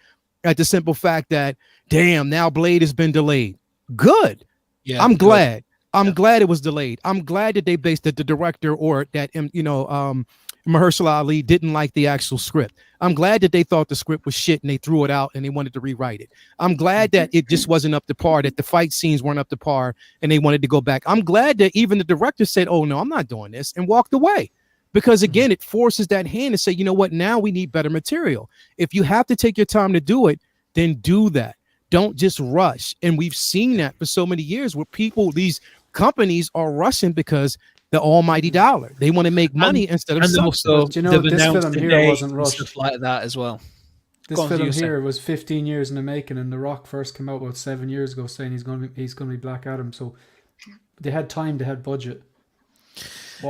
at the simple fact that, damn, now Blade has been delayed. Good. Yeah, I'm glad. I'm glad it was delayed. I'm glad that they based that the director or that, Mahershala Ali didn't like the actual script. I'm glad that they thought the script was shit and they threw it out and they wanted to rewrite it. I'm glad that it just wasn't up to par, that the fight scenes weren't up to par and they wanted to go back. I'm glad that even the director said, oh, no, I'm not doing this and walked away. Because, again, it forces that hand to say, you know what, now we need better material. If you have to take your time to do it, then do that. Don't just rush. And we've seen that for so many years where these companies are rushing because the almighty dollar. They want to make money instead of also, this film here wasn't rushed. Stuff like that as well. This film here was 15 years in the making, and The Rock first came out about 7 years ago saying he's going to be Black Adam. So they had time, they had budget.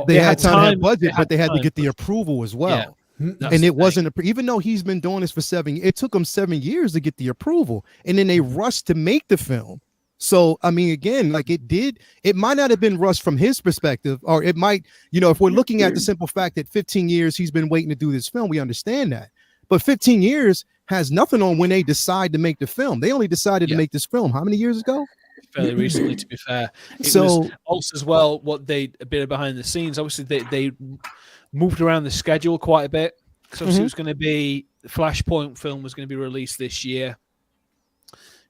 They had time, they had budget, but they had to get the approval as well. Yeah. And it wasn't even though he's been doing this for 7 years, it took him 7 years to get the approval, and then they rushed to make the film. So, I mean, again, like it might not have been rushed from his perspective, or it might, if we're looking at the simple fact that 15 years he's been waiting to do this film, we understand that. But 15 years has nothing on when they decide to make the film. They only decided to make this film how many years ago? Fairly recently, to be fair. It was also as well a bit behind the scenes. Obviously, they moved around the schedule quite a bit. So obviously it was going to be the Flashpoint film was going to be released this year.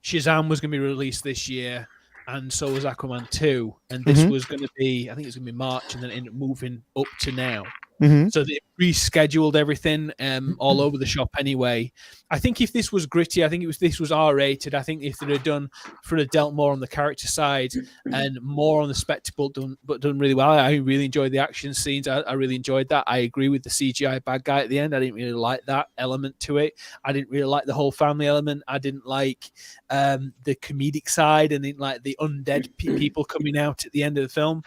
Shazam was going to be released this year, and so was Aquaman 2. And this was going to be, I think it was going to be March, and then it ended up moving up to now. So they rescheduled everything all over the shop anyway. I think if this was gritty, I think this was R-rated. I think if they'd have dealt more on the character side and more on the spectacle, but done really well. I really enjoyed the action scenes. I really enjoyed that. I agree with the CGI bad guy at the end. I didn't really like that element to it. I didn't really like the whole family element. I didn't like the comedic side, and didn't like the undead people coming out at the end of the film.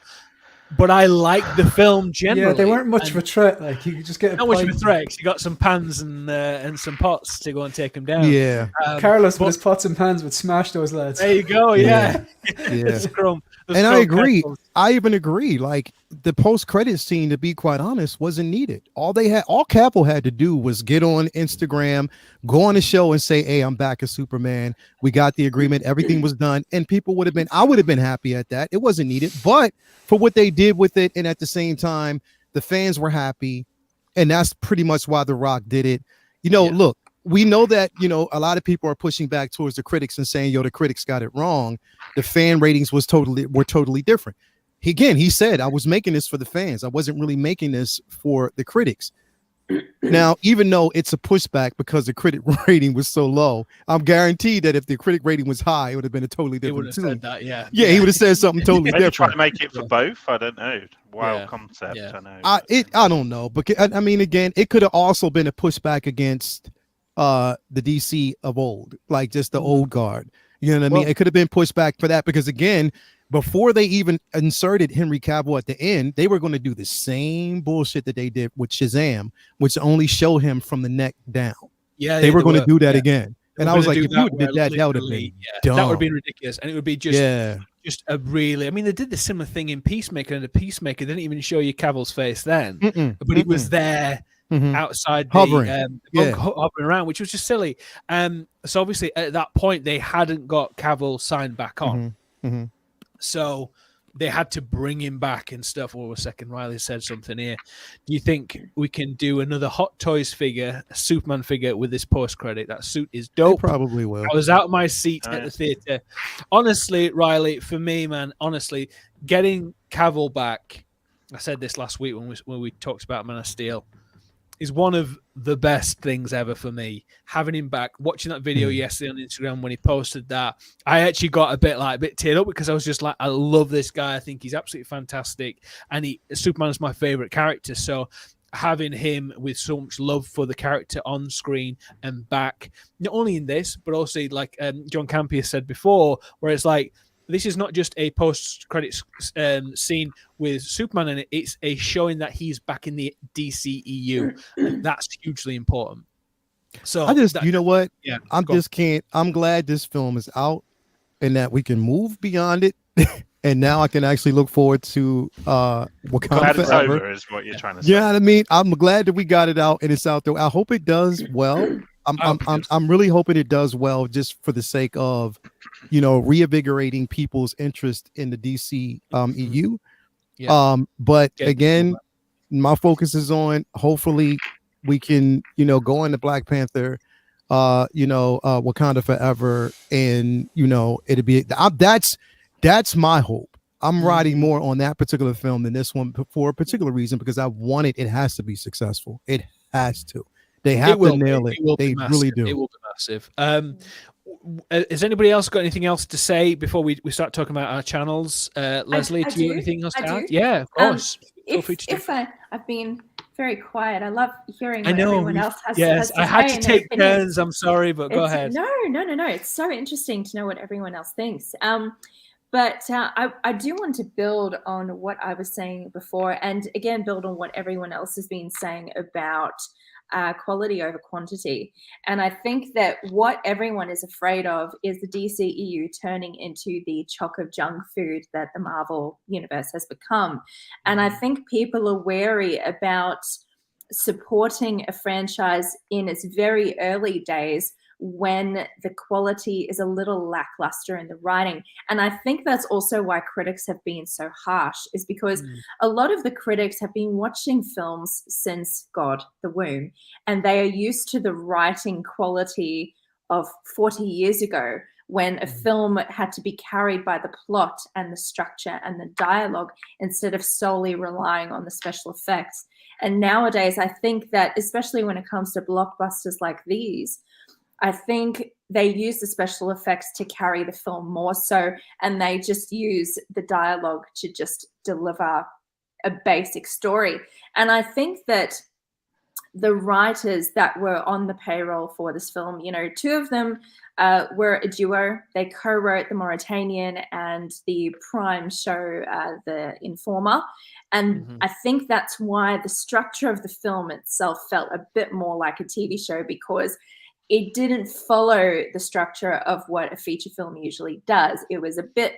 But I like the film generally. Yeah, they weren't much of a threat. Like you could just get not much of a threat. 'Cause you got some pans and some pots to go and take them down. Yeah, Carlos with his pots and pans would smash those lads. There you go. Yeah. And I agree. I even agree. Like the post-credit scene, to be quite honest, wasn't needed. All Cavill had to do was get on Instagram, go on the show, and say, "Hey, I'm back as Superman. We got the agreement. Everything was done." And people I would have been happy at that. It wasn't needed, but for what they did with it, and at the same time, the fans were happy, and that's pretty much why The Rock did it. Look, we know that a lot of people are pushing back towards the critics and saying, the critics got it wrong. The fan ratings were totally different. He said, I was making this for the fans. I wasn't really making this for the critics. Now, even though it's a pushback because the critic rating was so low, I'm guaranteed that if the critic rating was high, it would have been a totally He would different have tune. said that, yeah. Yeah, he would have said something totally Maybe try different. to make it for both. I don't know. Wild Yeah. concept. Yeah. I know. I don't know, but I mean, again, it could have also been a pushback against the DC of old, like just the old guard. You know what I mean? Well- It could have been pushback for that because, again, before they even inserted Henry Cavill at the end, they were going to do the same bullshit that they did with Shazam, which only show him from the neck down. Yeah, They were going to do that again. They And were I was gonna like, do if you did that, that would have literally, been dumb. that would have been ridiculous, and it would be just Yeah. just a really. I mean, they did the similar thing in Peacemaker, and the Peacemaker didn't even show you Cavill's face then, but he was there outside the Hovering. bunk, hovering around, which was just silly. So obviously at that point they hadn't got Cavill signed back on, so they had to bring him back and stuff. Oh, a second, Riley said something here. Do you think we can do another Hot Toys figure, a Superman figure with this post credit? That suit is dope. They probably will. I was out of my seat at the theater. Honestly, Riley, for me, man, honestly, getting Cavill back, I said this last week when we talked about Man of Steel, is one of the best things ever for me. Having him back, watching that video yesterday on Instagram when he posted that, I actually got a bit teared up because I was just like, I love this guy. I think he's absolutely fantastic, and Superman is my favorite character. So having him with so much love for the character on screen and back, not only in this, but also like John Campea said before, where it's like, this is not just a post-credits scene with Superman in it. It's a showing that he's back in the DCEU, and that's hugely important. So you know what? Yeah, I'm glad this film is out and that we can move beyond it. And now I can actually look forward to Wakanda Glad it's Forever. over is what you're trying to say. Yeah, I mean, I'm glad that we got it out and it's out there. I hope it does well. I'm really hoping it does well, just for the sake of, reinvigorating people's interest in the DC EU. But again, my focus is on hopefully we can, go into Black Panther, Wakanda Forever, and it'll be that's my hope. I'm riding more on that particular film than this one for a particular reason, because I want it. It has to be successful. It has to. They have to nail it. They really do. It will be massive. Has anybody else got anything else to say before we start talking about our channels? Leslie, do you have anything else to add? Yeah, of course. I've been very quiet. I love hearing I what know. everyone else has Yes, to I had say to and take their opinions. turns. I'm sorry, but go ahead. No. It's so interesting to know what everyone else thinks. But I do want to build on what I was saying before, and again, build on what everyone else has been saying about quality over quantity. And I think that what everyone is afraid of is the DCEU turning into the chock of junk food that the Marvel universe has become. And I think people are wary about supporting a franchise in its very early days when the quality is a little lackluster in the writing. And I think that's also why critics have been so harsh, is because a lot of the critics have been watching films since God, the womb, and they are used to the writing quality of 40 years ago, when a film had to be carried by the plot and the structure and the dialogue instead of solely relying on the special effects. And nowadays, I think that, especially when it comes to blockbusters like these, I think they use the special effects to carry the film more so, and they just use the dialogue to just deliver a basic story. And I think that the writers that were on the payroll for this film, two of them were a duo. They co-wrote The Mauritanian and the Prime show, The Informer. And I think that's why the structure of the film itself felt a bit more like a TV show, because it didn't follow the structure of what a feature film usually does. It was a bit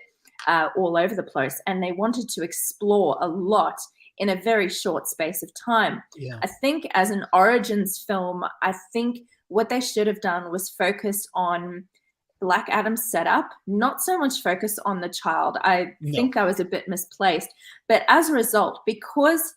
all over the place, and they wanted to explore a lot in a very short space of time. Yeah. I think as an origins film, I think what they should have done was focus on Black Adam's setup, not so much focus on the child. I think that was a bit misplaced. But as a result, because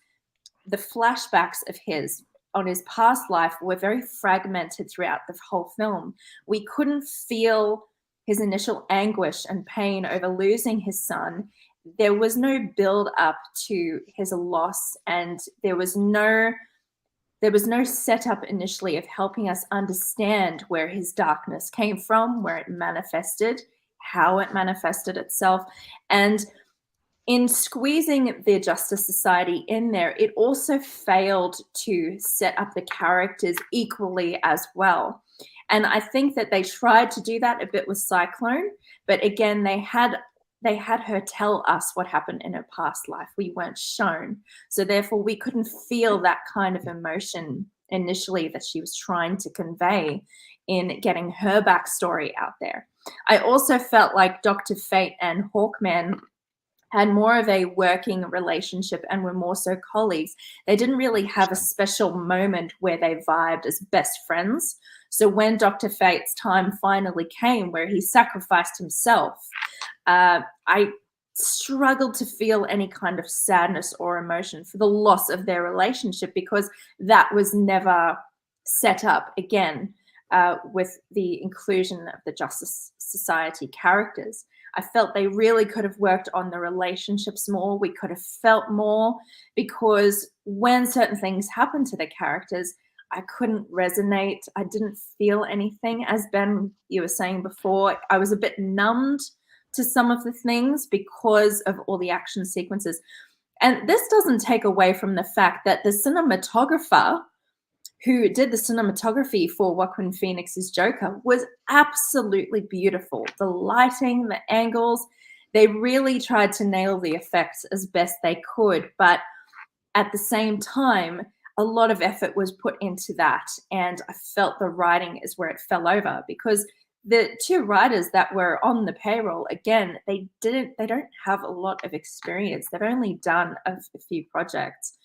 the flashbacks of his on his past life were very fragmented throughout the whole film, we couldn't feel his initial anguish and pain over losing his son. There was no build up to his loss, and there was no there was no setup initially of helping us understand where his darkness came from, where it manifested, how it manifested itself. And in squeezing the Justice Society in there, it also failed to set up the characters equally as well. And I think that they tried to do that a bit with Cyclone, but again, they had her tell us what happened in her past life. We weren't shown. So therefore, we couldn't feel that kind of emotion initially that she was trying to convey in getting her backstory out there. I also felt like Dr. Fate and Hawkman had more of a working relationship and were more so colleagues. They didn't really have a special moment where they vibed as best friends. So when Dr. Fate's time finally came, where he sacrificed himself, I struggled to feel any kind of sadness or emotion for the loss of their relationship, because that was never set up again with the inclusion of the Justice Society characters. I felt they really could have worked on the relationships more. We could have felt more, because when certain things happened to the characters, I couldn't resonate. I didn't feel anything. As Ben, you were saying before, I was a bit numbed to some of the things because of all the action sequences. And this doesn't take away from the fact that the cinematographer who did the cinematography for Joaquin Phoenix's Joker was absolutely beautiful. The lighting, the angles, they really tried to nail the effects as best they could. But at the same time, a lot of effort was put into that. And I felt the writing is where it fell over, because the two writers that were on the payroll, again, they don't have a lot of experience. They've only done a few projects.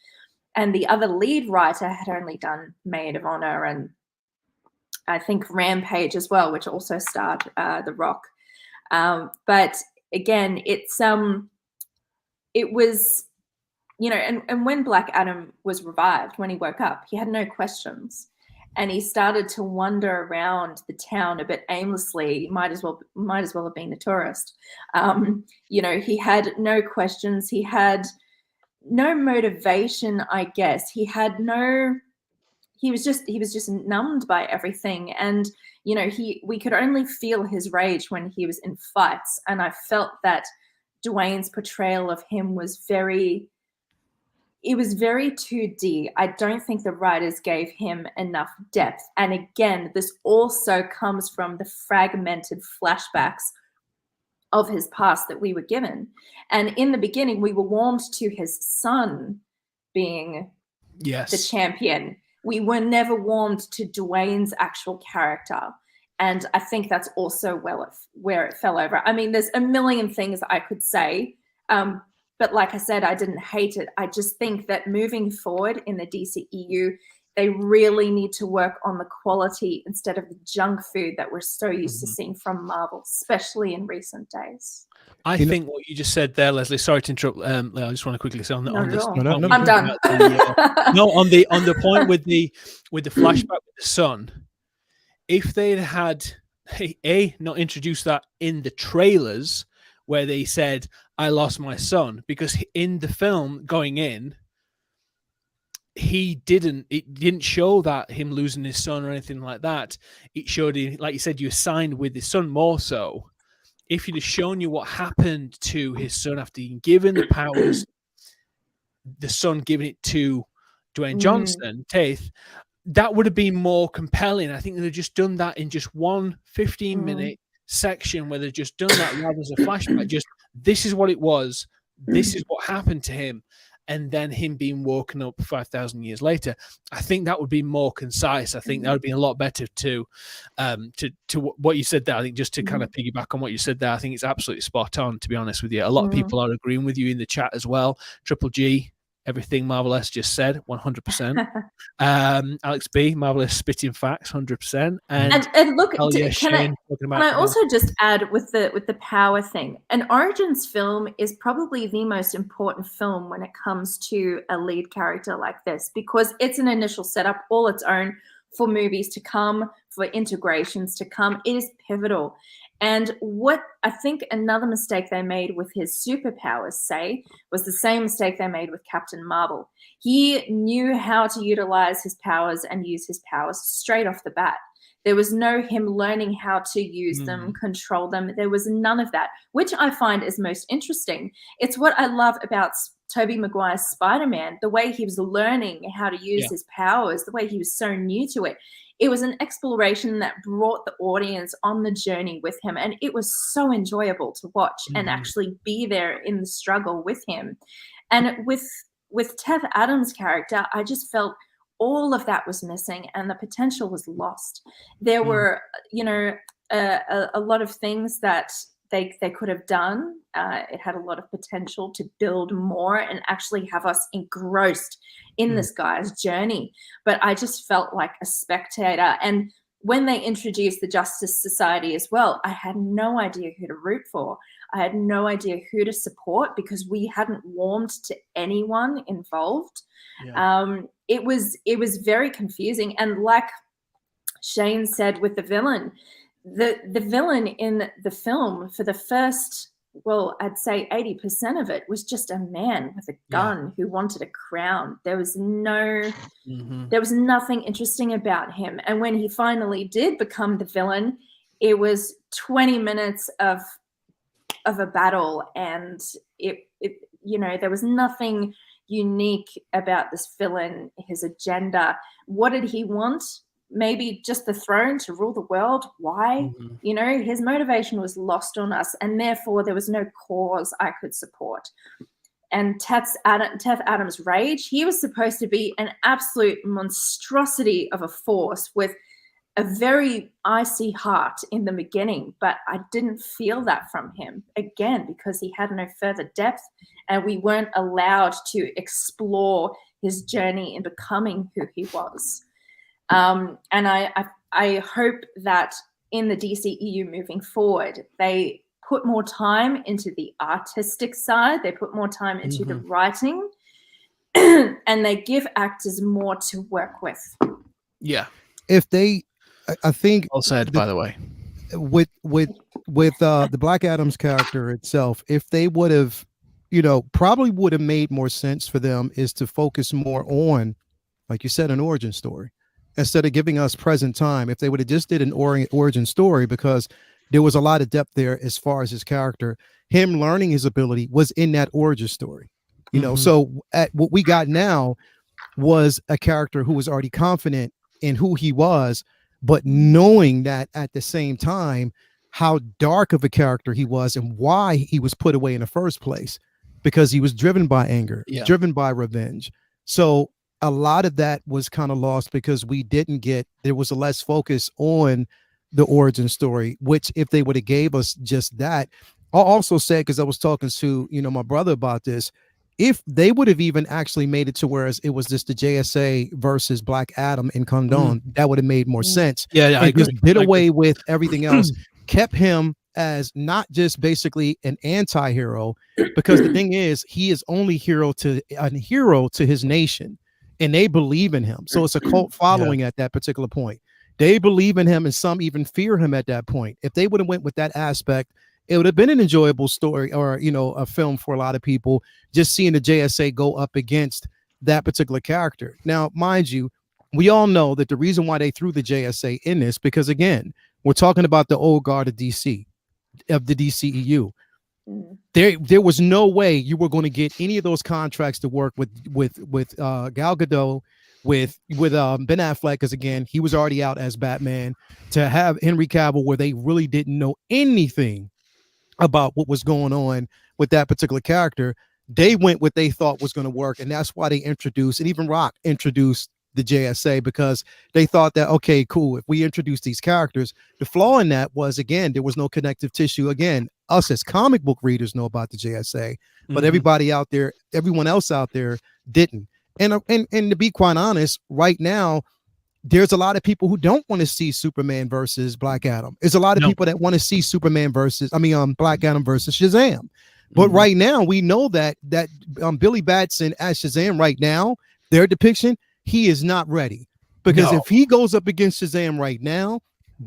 And the other lead writer had only done Maid of Honor and I think Rampage as well, which also starred The Rock. But again, it was, you know, and when Black Adam was revived, when he woke up, he had no questions. And he started to wander around the town a bit aimlessly. Might as well have been a tourist. You know, he had no questions. He had no motivation, I guess. He was just numbed by everything. And, you know, we could only feel his rage when he was in fights. And I felt that Dwayne's portrayal of him was very 2D. I don't think the writers gave him enough depth. And again, this also comes from the fragmented flashbacks of his past that we were given. And in the beginning, we were warmed to his son being the champion. We were never warmed to Dwayne's actual character. And I think that's also where it fell over. I mean, there's a million things I could say, but like I said, I didn't hate it. I just think that moving forward in the DCEU, they really need to work on the quality instead of the junk food that we're so used to seeing from Marvel, especially in recent days. I think what you just said there, Leslie. Sorry to interrupt. I just want to quickly say on this. I'm done. On the point with the flashback with the son, if they'd had not introduced that in the trailers where they said I lost my son, because in the film going in, it didn't show that him losing his son or anything like that. It showed him, like you said, you assigned with his son more so. If you'd have shown you what happened to his son after being given the powers, the son giving it to Dwayne Johnson, Taith, that would have been more compelling. I think they'd have just done that in just one 15-minute section where they've just done that rather as a flashback. Just, this is what it was. This is what happened to him. And then him being woken up 5,000 years later. I think that would be more concise. I think that would be a lot better to what you said there. I think just to kind of piggyback on what you said there, I think it's absolutely spot on, to be honest with you. A lot of people are agreeing with you in the chat as well. Triple G, everything Marvelous just said, 100%. Alex B, Marvelous spitting facts, 100%. And look, can I also just add with the power thing? An Origins film is probably the most important film when it comes to a lead character like this, because it's an initial setup all its own for movies to come, for integrations to come. It is pivotal. And what I think another mistake they made with his superpowers, say, was the same mistake they made with Captain Marvel. He knew how to utilize his powers and use his powers straight off the bat. There was no him learning how to use them, control them. There was none of that, which I find is most interesting. It's what I love about Tobey Maguire's Spider-Man, the way he was learning how to use his powers, the way he was so new to it. It was an exploration that brought the audience on the journey with him. And it was so enjoyable to watch and actually be there in the struggle with him. And with Teth Adams' character, I just felt all of that was missing and the potential was lost. There were, a lot of things that they could have done. It had a lot of potential to build more and actually have us engrossed in this guy's journey. But I just felt like a spectator. And when they introduced the Justice Society as well, I had no idea who to root for. I had no idea who to support because we hadn't warmed to anyone involved. It was very confusing. And like Shane said with the villain, the villain in the film for the first, well, I'd say 80% of it was just a man with a gun who wanted a crown. There was there was nothing interesting about him. And when he finally did become the villain, it was 20 minutes of a battle, and it there was nothing unique about this villain, his agenda. What did he want? Maybe just the throne to rule the world. Why? His motivation was lost on us, and therefore there was no cause I could support. And Teth Adams' rage, he was supposed to be an absolute monstrosity of a force with a very icy heart in the beginning, but I didn't feel that from him, again, because he had no further depth and we weren't allowed to explore his journey in becoming who he was. And I hope that in the DCEU moving forward, they put more time into the artistic side, they put more time into the writing, and they give actors more to work with. Yeah. If they, I think, well said, by the way, with the Black Adam's character itself, if they would have, probably would have made more sense for them is to focus more on, like you said, an origin story instead of giving us present time. If they would have just did an origin story, because there was a lot of depth there as far as his character, him learning his ability was in that origin story, so what we got now was a character who was already confident in who he was, but knowing that at the same time, how dark of a character he was and why he was put away in the first place, because he was driven by anger, driven by revenge. So a lot of that was kind of lost because there was a less focus on the origin story, which if they would have gave us just that, I'll also say, because I was talking to, my brother about this, if they would have even actually made it to whereas it was just the JSA versus Black Adam in Condon, that would have made more sense. I agree. Just did away with everything else, kept him as not just basically an anti-hero, because the thing is, he is only a hero to his nation, and they believe in him. So it's a cult following at that particular point. They believe in him, and some even fear him at that point. If they would have went with that aspect, it would have been an enjoyable story, or a film for a lot of people, just seeing the JSA go up against that particular character. Now, mind you, we all know that the reason why they threw the JSA in this, because again, we're talking about the old guard of DC, of the DCEU. There was no way you were going to get any of those contracts to work with Gal Gadot, with Ben Affleck, because again, he was already out as Batman, to have Henry Cavill, where they really didn't know anything about what was going on with that particular character. They went what they thought was going to work, and that's why they introduced, and even Rock introduced the JSA, because they thought that, okay, cool, if we introduce these characters, the flaw in that was, again, there was no connective tissue. Again, us as comic book readers know about the JSA, but everybody out there, everyone else out there didn't. And to be quite honest, right now, there's a lot of people who don't want to see Superman versus Black Adam. There's a lot of people that want to see Black Adam versus Shazam. But right now, we know that Billy Batson as Shazam right now, their depiction, he is not ready. Because if he goes up against Shazam right now,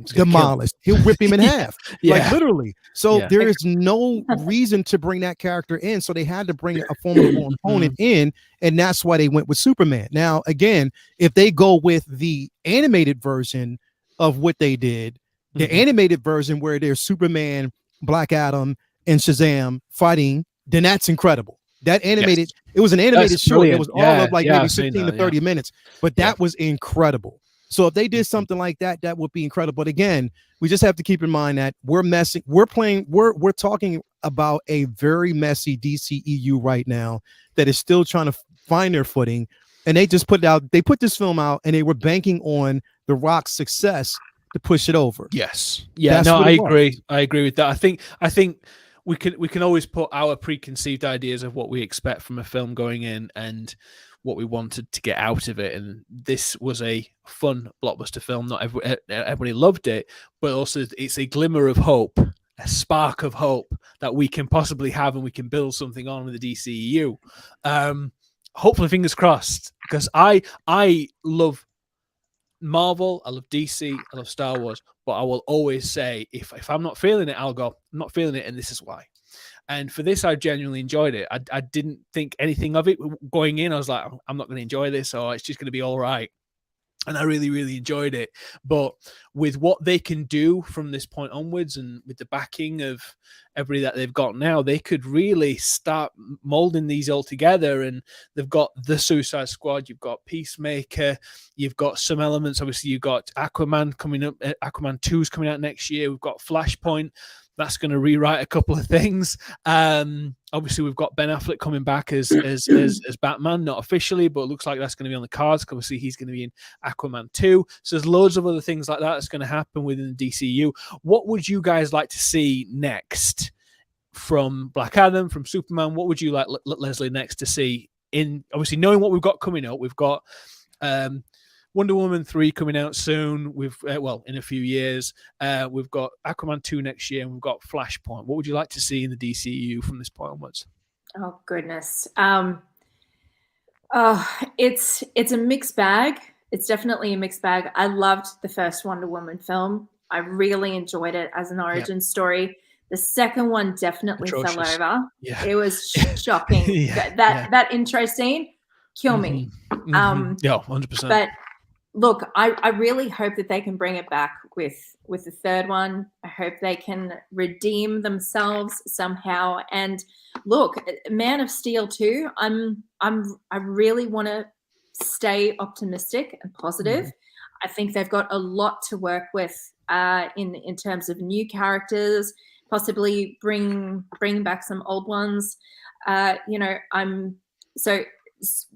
demolished. He'll rip him in half, like literally. So Yeah. there is no reason to bring that character in. So they had to bring a formidable opponent in, and that's why they went with Superman. Now, again, if they go with the animated version of what they did, the animated version where there's Superman, Black Adam, and Shazam fighting, then that's incredible. That animated, it was an animated show. It was all of like maybe 15 to 30 minutes, but that was incredible. So if they did something like that, that would be incredible. But again, we just have to keep in mind that we're talking about a very messy DCEU right now that is still trying to find their footing. And they just put this film out and they were banking on The Rock's success to push it over. Yes. Yeah, no, I agree. I agree with that. I think we can always put our preconceived ideas of what we expect from a film going in and what we wanted to get out of it. And this was a fun blockbuster film. Not everybody loved it, but also it's a glimmer of hope, a spark of hope that we can possibly have, and we can build something on with the DCEU. Hopefully, fingers crossed, because I love Marvel, I love DC, I love Star Wars, but I will always say if I'm not feeling it, I'll go, I'm not feeling it, and this is why. And for this, I genuinely enjoyed it. I didn't think anything of it going in. I was like, I'm not going to enjoy this, or it's just going to be all right. And I really, really enjoyed it. But with what they can do from this point onwards, and with the backing of everybody that they've got now, they could really start molding these all together. And they've got the Suicide Squad, you've got Peacemaker, you've got some elements. Obviously, you've got Aquaman coming up. Aquaman 2 is coming out next year. We've got Flashpoint. That's going to rewrite a couple of things. Obviously, we've got Ben Affleck coming back as Batman, not officially, but it looks like that's going to be on the cards. Obviously, he's going to be in Aquaman 2. So there's loads of other things like that that's going to happen within the DCU. What would you guys like to see next from Black Adam, from Superman? What would you like, Leslie, next to see? In obviously knowing what we've got coming up, we've got Wonder Woman 3 coming out soon. We've in a few years. We've got Aquaman 2 next year, and we've got Flashpoint. What would you like to see in the DCU from this point onwards? Oh goodness, it's a mixed bag. It's definitely a mixed bag. I loved the first Wonder Woman film. I really enjoyed it as an origin story. The second one definitely fell over. Yeah. It was shocking. That intro scene killed me. Yeah, 100%. But look, I really hope that they can bring it back with the third one. I hope they can redeem themselves somehow. And look, Man of Steel 2, I really want to stay optimistic and positive. I think they've got a lot to work with in terms of new characters, possibly bring back some old ones.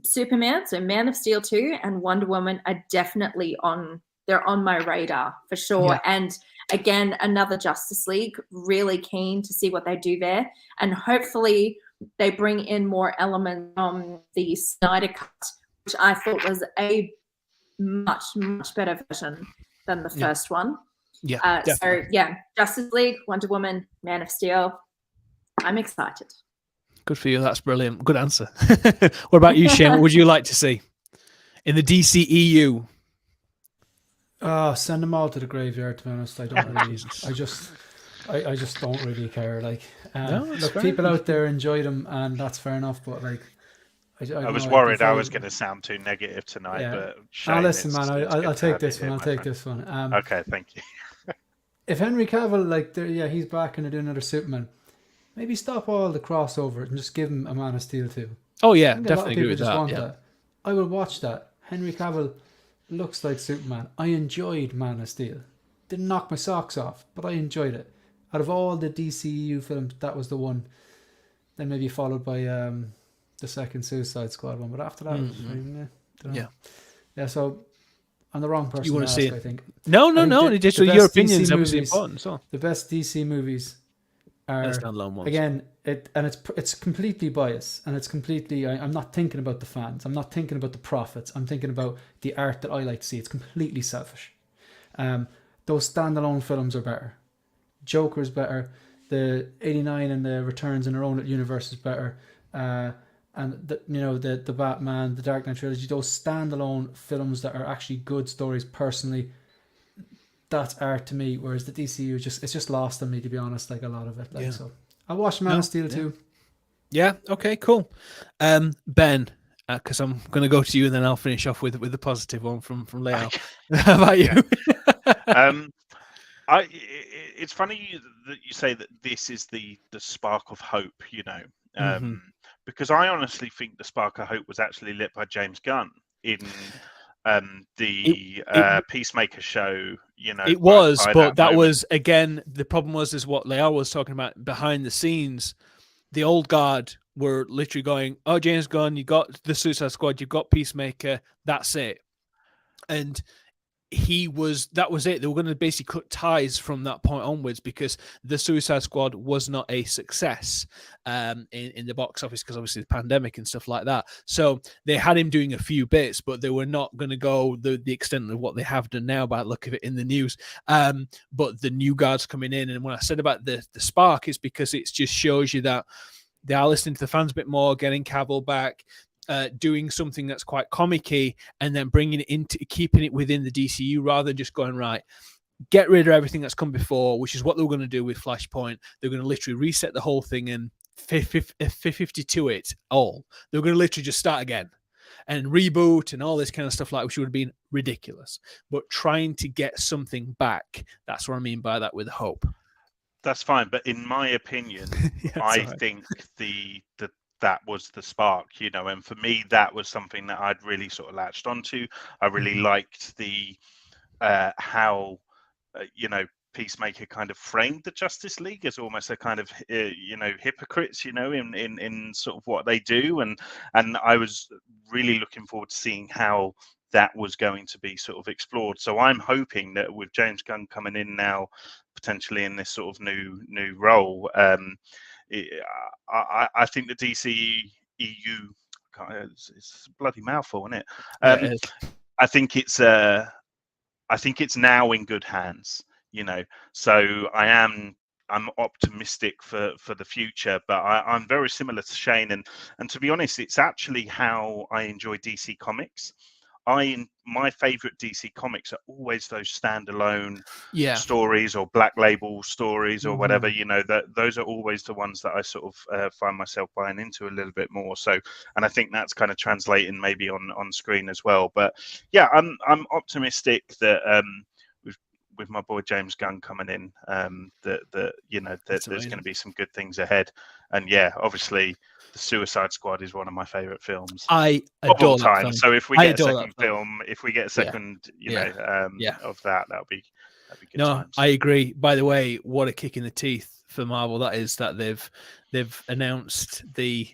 Superman, so Man of Steel 2 and Wonder Woman are definitely on my radar for sure. Yeah. And again, another Justice League, really keen to see what they do there. And hopefully they bring in more elements from the Snyder Cut, which I thought was a much, much better version than the first one. Yeah. Justice League, Wonder Woman, Man of Steel. I'm excited. Good for you. That's brilliant. Good answer. What about you, Shane? What would you like to see in the DCEU? Send them all to the graveyard, to be honest. I don't really. I just don't really care. Like, look, people out there enjoy them, and that's fair enough. But like, I was worried I was going to sound too negative tonight. Yeah. But Shane, listen, man. I'll take this one. I'll take this one. Okay, thank you. If Henry Cavill, he's back and they're doing another Superman. Maybe stop all the crossover and just give him a Man of Steel too. Oh yeah, definitely agree with that. That. I will watch that. Henry Cavill looks like Superman. I enjoyed Man of Steel. Didn't knock my socks off, but I enjoyed it. Out of all the DCU films, that was the one. Then maybe followed by the second Suicide Squad one. But after that, yeah. So I'm the wrong person. You want to see it? I think. No. Just your opinion is obviously important. So the best DC movies. Again, it's completely biased, and it's completely. I'm not thinking about the fans. I'm not thinking about the profits. I'm thinking about the art that I like to see. It's completely selfish. Those standalone films are better. Joker's better. The 89 and the Returns in their own universe is better. And the Batman, the Dark Knight trilogy. Those standalone films that are actually good stories. Personally, that art to me, whereas the DCU it's just lost on me, to be honest. Like a lot of it, like Yeah. so. I watched Man of Steel too. Yeah. Okay. Cool. Ben, because I'm going to go to you and then I'll finish off with the positive one from Leo. How about you? It's funny that you say that this is the spark of hope, you know, because I honestly think the spark of hope was actually lit by James Gunn in the Peacemaker show. You know, it was, but that moment. was again the problem is what Leo was talking about behind the scenes. The old guard were literally going, "Oh, James Gunn, you got the Suicide Squad, you've got Peacemaker, that's it," and that was it. They were going to basically cut ties from that point onwards because the Suicide Squad was not a success in the box office because obviously the pandemic and stuff like that. So they had him doing a few bits, but they were not going to go the extent of what they have done now by the look of it in the news. But the new guards coming in, and when I said about the spark, is because it just shows you that they are listening to the fans a bit more, getting Cavill back, doing something that's quite comic-y, and then bringing it into keeping it within the DCU rather than just going, right, get rid of everything that's come before, which is what they were going to do with Flashpoint. They're going to literally reset the whole thing and 52 it all. They're going to literally just start again and reboot and all this kind of stuff, like, which would have been ridiculous. But trying to get something back, that's what I mean by that with hope. That's fine, but in my opinion, I think that was the spark, you know, and for me, that was something that I'd really sort of latched onto. I really liked the how, you know, Peacemaker kind of framed the Justice League as almost a kind of, you know, hypocrites, you know, in sort of what they do. And I was really looking forward to seeing how that was going to be sort of explored. So I'm hoping that with James Gunn coming in now, potentially in this sort of new role, I think the DCEU, it's a bloody mouthful, isn't it? It is. I think it's now in good hands, you know. So I'm optimistic for the future, but I'm very similar to Shane, and to be honest, it's actually how I enjoy DC Comics. My favorite DC comics are always those standalone stories or black label stories or whatever, you know, that those are always the ones that I sort of find myself buying into a little bit more. So, and I think that's kind of translating maybe on screen as well. But yeah, I'm optimistic that with my boy James Gunn coming in, that you know, that there's going to be some good things ahead. And yeah, obviously the Suicide Squad is one of my favorite films I of adore all that time. film. So if we get a second film, if we get a second, you know, of that'll be good times. I agree. By the way, what a kick in the teeth for Marvel that is, that they've announced the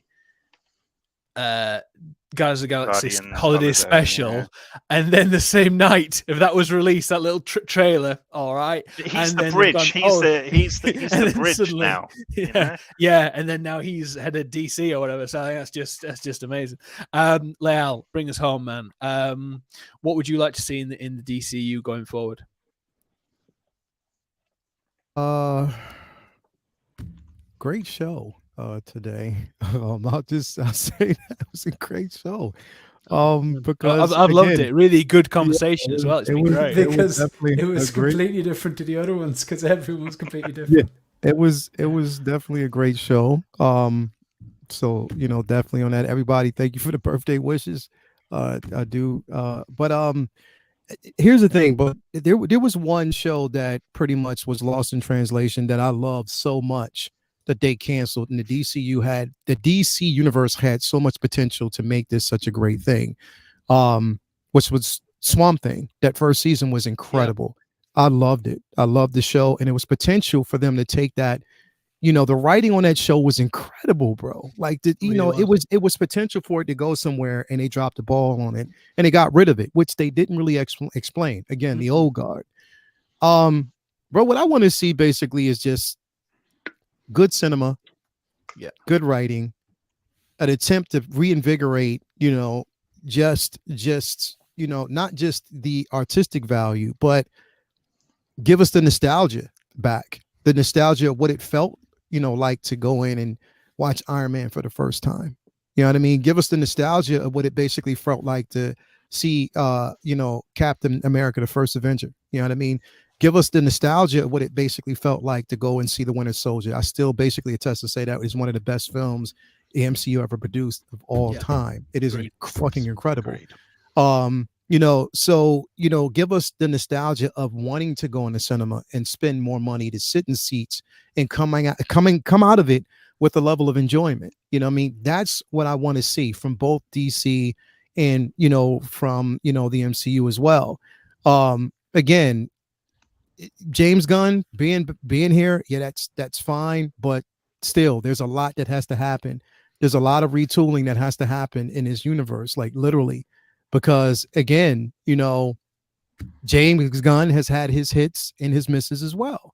Guardians of the Galaxy holiday special, and then the same night, if that was released, that little trailer, all right, he's and the bridge. He's the bridge suddenly, now. Yeah, you know? Yeah, and then now he's head of DC or whatever. So I think that's just amazing. Leal, bring us home, man. What would you like to see in the DCU going forward? Great show today. I'll say that it was a great show. Because I've loved it. Really good conversation as well. It's been great because it was completely different to the other ones because everyone was completely different. Yeah, it was definitely a great show. So you know, definitely on that. Everybody, thank you for the birthday wishes. I do. But here's the thing. But there was one show that pretty much was lost in translation that I loved so much that they canceled, and the DC universe had so much potential to make this such a great thing, which was Swamp Thing. That first season was incredible. I loved it. I loved the show, and it was potential for them to take that. You know, the writing on that show was incredible, bro. Like, it was potential for it to go somewhere, and they dropped the ball on it, and they got rid of it, which they didn't really explain. Again, the old guard. Bro, what I want to see basically is just good cinema, good writing, an attempt to reinvigorate, you know, just you know, not just the artistic value, but give us the nostalgia back, the nostalgia of what it felt, you know, like to go in and watch Iron Man for the first time. You know what I mean? Give us the nostalgia of what it basically felt like to see, you know, Captain America, the first Avenger. You know what I mean? give us the nostalgia of what it basically felt like to go and see The Winter Soldier. I still basically attest to say that is one of the best films the MCU ever produced of all time. It is fucking incredible. You know, so, you know, give us the nostalgia of wanting to go in the cinema and spend more money to sit in seats and come out of it with a level of enjoyment. You know what I mean? That's what I want to see from both DC and, you know, from, you know, the MCU as well. Again, James Gunn being here, yeah, that's fine, but still there's a lot that has to happen. There's a lot of retooling that has to happen in his universe, like literally, because again, you know, James Gunn has had his hits and his misses as well,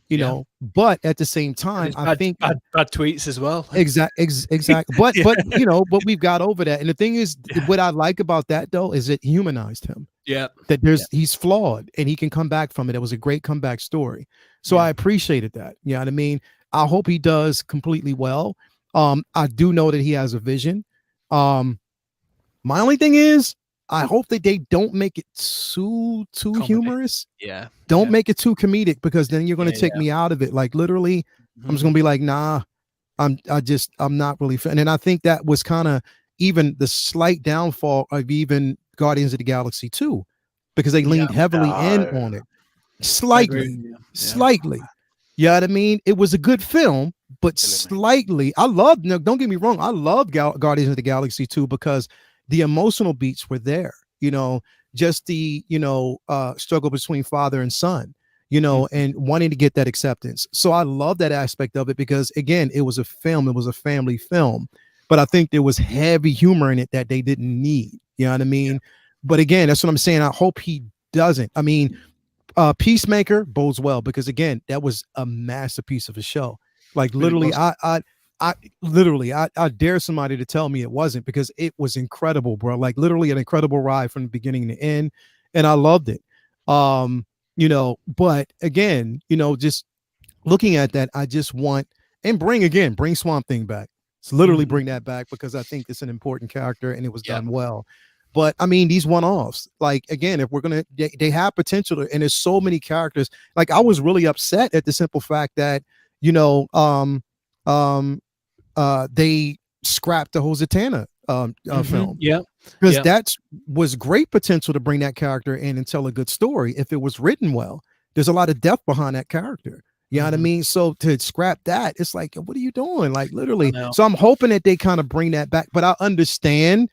you know, but at the same time, I think bad tweets as well. Exactly. But you know, but we've got over that. And the thing is, what I like about that though is it humanized him. Yeah. That he's flawed and he can come back from it. It was a great comeback story. So I appreciated that. You know what I mean? I hope he does completely well. I do know that he has a vision. My only thing is, I hope that they don't make it too humorous. Yeah. Don't make it too comedic, because then you're going to take me out of it. Like literally, I'm just going to be like, nah, I'm not really fan. And I think that was kind of even the slight downfall of even Guardians of the Galaxy 2, because they leaned heavily in on it. Slightly. You know what I mean? It was a good film, but slightly. Don't get me wrong, I love Guardians of the Galaxy 2 because the emotional beats were there, you know, just the, you know, struggle between father and son, you know, and wanting to get that acceptance. So I love that aspect of it because, again, it was a film. It was a family film. But I think there was heavy humor in it that they didn't need. You know what I mean? Yeah. But again, that's what I'm saying. I hope he doesn't. I mean, Peacemaker bodes well because, again, that was a masterpiece of a show. Like literally, I dare somebody to tell me it wasn't, because it was incredible, bro. Like literally an incredible ride from the beginning to end. And I loved it. You know, but again, you know, just looking at that, I just want, and bring Swamp Thing back. So literally bring that back, because I think it's an important character and it was done well. But I mean, these one-offs, like, again, if we're going to, they have potential, and there's so many characters. Like, I was really upset at the simple fact that, you know, they scrapped the whole Zatanna film. Yeah. Because that was great potential to bring that character in and tell a good story if it was written well. There's a lot of depth behind that character. You know what I mean? So to scrap that, it's like, what are you doing? Like literally. So I'm hoping that they kind of bring that back, but I understand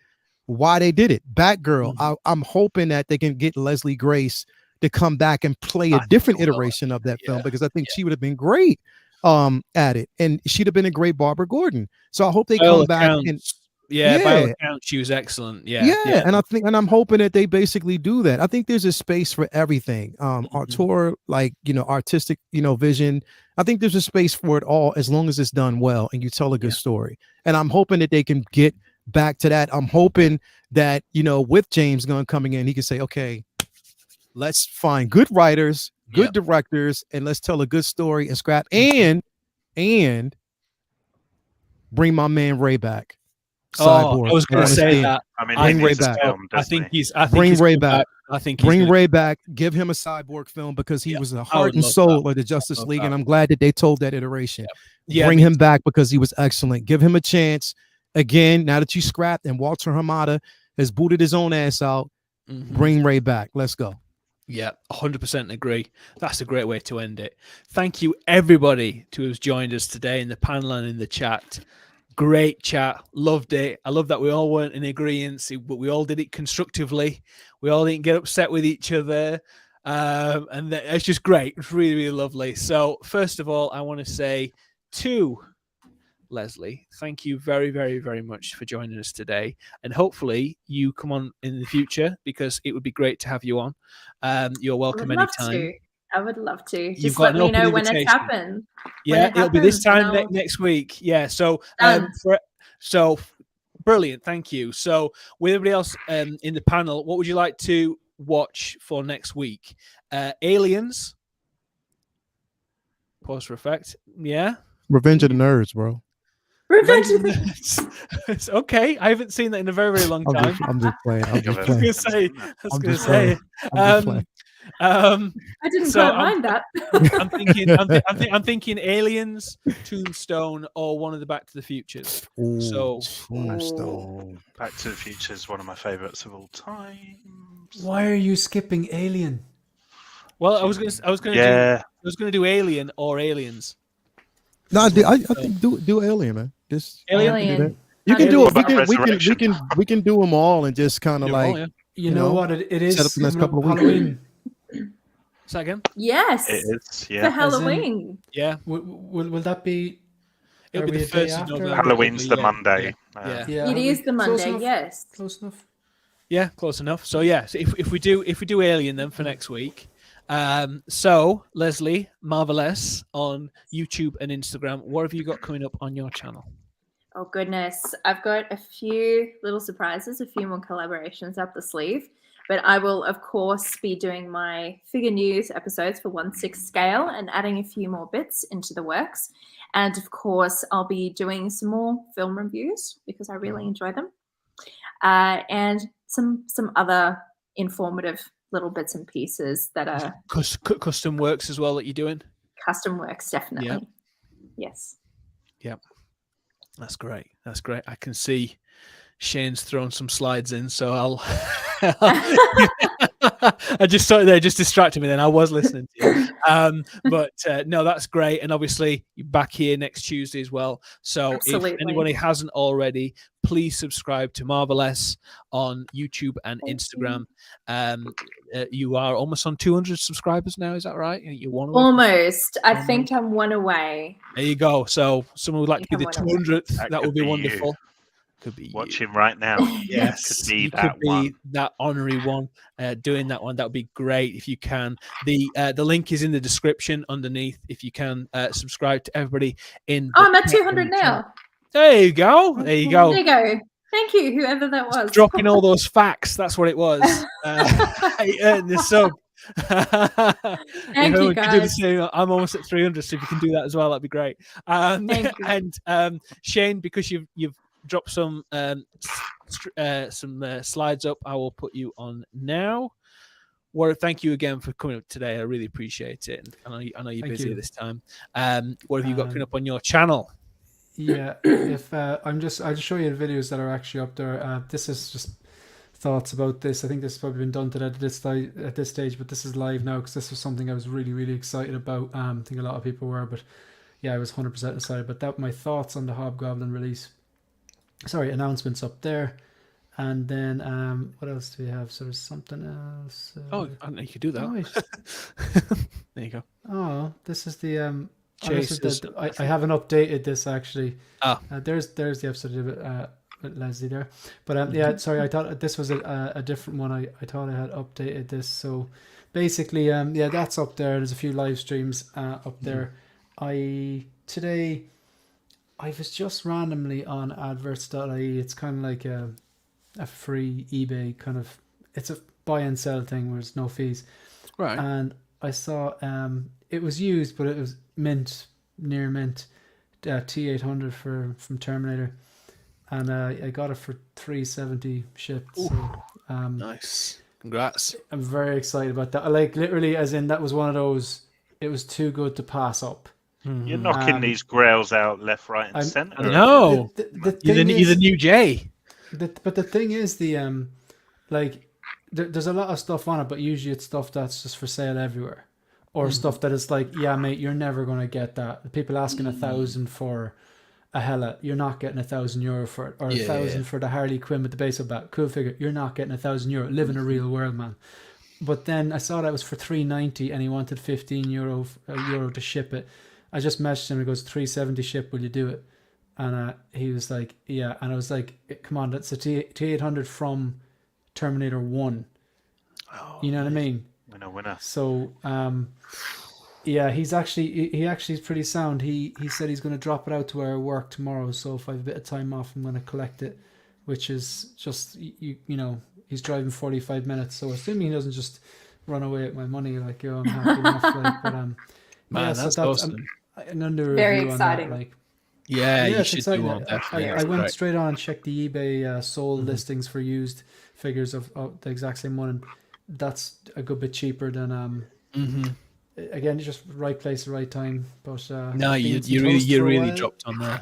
why they did it. Batgirl, I'm hoping that they can get Leslie Grace to come back and play a different iteration of that film, because I think she would have been great at it, and she'd have been a great Barbara Gordon. So I hope they come back and by all accounts, she was excellent. And I think, and I'm hoping that they basically do that. I think there's a space for everything. Auteur, like, you know, artistic, you know, vision. I think there's a space for it all, as long as it's done well and you tell a good story. And I'm hoping that they can get back to that. I'm hoping that, you know, with James Gunn coming in, he can say, okay, let's find good writers, good directors, and let's tell a good story and scrap and bring my man Ray back. Cyborg. I was going to say that. I mean, bring Ray back. I think bring Ray back. Bring Ray back. Give him a Cyborg film, because he was the heart and soul of the Justice League, and I'm glad that they told that iteration. Bring him back, because he was excellent. Give him a chance. Again, now that you scrapped and Walter Hamada has booted his own ass out, bring Ray back. Let's go. Yeah, 100% agree. That's a great way to end it. Thank you, everybody, to have joined us today in the panel and in the chat. Great chat. Loved it. I love that we all weren't in agreement, but we all did it constructively. We all didn't get upset with each other. And it's just great. It's really, really lovely. So first of all, I want to say to Leslie, thank you very, very, very much for joining us today. And hopefully you come on in the future, because it would be great to have you on. You're welcome anytime. I would love to. Just let me know when it happens. Yeah, it'll be this time next week. Yeah, so brilliant. Thank you. So with everybody else in the panel, what would you like to watch for next week? Aliens. Pause for effect. Yeah. Revenge of the Nerds, bro. Revenge of the Nerds. It's okay. I haven't seen that in a very, very long time. I'm just playing. I was going to say. I didn't So quite mind that. I'm thinking Aliens, Tombstone, or one of the Back to the Futures. Ooh, So Tombstone. Back to the Future is one of my favorites of all time. Why are you skipping Alien? well, I was gonna do Alien or Aliens. No, I think do Alien, man. Just Alien. You can How do do it. What about Resurrection? We can do them all and just kind of like Yeah. You know what? It is set up the next couple of weeks. Halloween. Second. Yes. It is, For yeah. Halloween. Yeah. Will that be? It'll are be we the a day 1st of after? November. Halloween's the Yeah, Monday. Yeah. Yeah, It is the close Monday, enough? yes. Close enough. Yeah, close enough. So yeah, so if we do Alien then for next week. So Leslie, Marvelous on YouTube and Instagram. What have you got coming up on your channel? Oh goodness, I've got a few little surprises, a few more collaborations up the sleeve. But I will, of course, be doing my figure news episodes for 1/6 scale and adding a few more bits into the works. And of course, I'll be doing some more film reviews because I really enjoy them. And some other informative little bits and pieces that are Custom works as well that you're doing. custom works, definitely. Yeah. Yes. Yep. That's great. That's great. I can see Shane's thrown some slides in, so I'll I just saw it there, just distracted me then. I was listening to you. But no, that's great. And obviously you're back here next Tuesday as well. So Absolutely. if anybody hasn't already, please subscribe to Marvelous on YouTube and Instagram. You are almost on 200 subscribers now, is that right? You're one away from- Almost. I think I'm one away. There you go. So someone would like to be the Think I'm one away. 200th. That would could be be you. wonderful. Could be you. Watching right now. Yes, Could be you that could be one. that honorary one doing that one. That would be great if you can. The link is in the description underneath. If you can subscribe to everybody in. Oh, I'm at 200 now. There you go. There you go. There you go. Thank you, whoever that was. Dropping all those facts. That's what it was. I earned the sub. Thank you, we could do the guys. same. I'm almost at 300, so if you can do that as well, that'd be great. Thank you. And Shane, because you've dropped some slides up, I will put you on now. Warwick, thank you again for coming up today. I really appreciate it. And I know you're Thank busy you. this time. What have you got coming up on your channel? Yeah, if I'll just show you the videos that are actually up there. This is just thoughts about this. I think this has probably been done today at this stage, but this is live now because this was something I was really excited about. I think a lot of people were, but yeah, I was 100% excited. But that my thoughts on the Hobgoblin release. Sorry, announcements up there, and then what else do we have? So there's something else. Oh, I know you could do that. Oh, There you go. oh, this is the Chasers. I haven't updated this actually. Ah. There's the episode with Leslie there, but yeah, sorry, I thought this was a different one. I thought I had updated this. So basically, yeah, that's up there. There's a few live streams up there. Today I was just randomly on adverts.ie. It's kind of like a free eBay kind of. It's a buy and sell thing where there's no fees. Right. And I saw it was used, but it was near mint, T800 from Terminator, and I got it for $370 shipped. So, Nice. Congrats. I'm very excited about that. Like literally, as in that was one of those. It was too good to pass up. You're knocking these grails out left, right, and centre. No, The you're thing the is- new Jay. but the thing is, like there's a lot of stuff on it, but usually it's stuff that's just for sale everywhere, or stuff that is like, yeah, mate, you're never gonna get that. People asking 1,000 for a Hella, you're not getting €1,000 for it, or 1,000 for the Harley Quinn with the baseball bat. Cool figure, you're not getting €1,000. Live in a real world, man. But then I saw that it was for $390, and he wanted €15 to ship it. I just messaged him. He goes, $370 ship. Will you do it? And he was like, yeah. And I was like, come on, that's a T800 from Terminator 1. Oh, You know what I mean? Winner. So, yeah, he actually is pretty sound. He said he's going to drop it out to where I work tomorrow. So if I have a bit of time off, I'm going to collect it, which is just, you know, he's driving 45 minutes. So assuming he doesn't just run away with my money, like, yo, I'm happy enough. Like, but, Man, yeah, so that's that's awesome. an under Very review on exciting. that, like. Yeah, you it's should exciting. do one. Definitely. I went straight on and checked the eBay sold listings for used figures of the exact same one. And that's a good bit cheaper than again, just right place, right time. But No, you beans and really toast for a really while. dropped on there.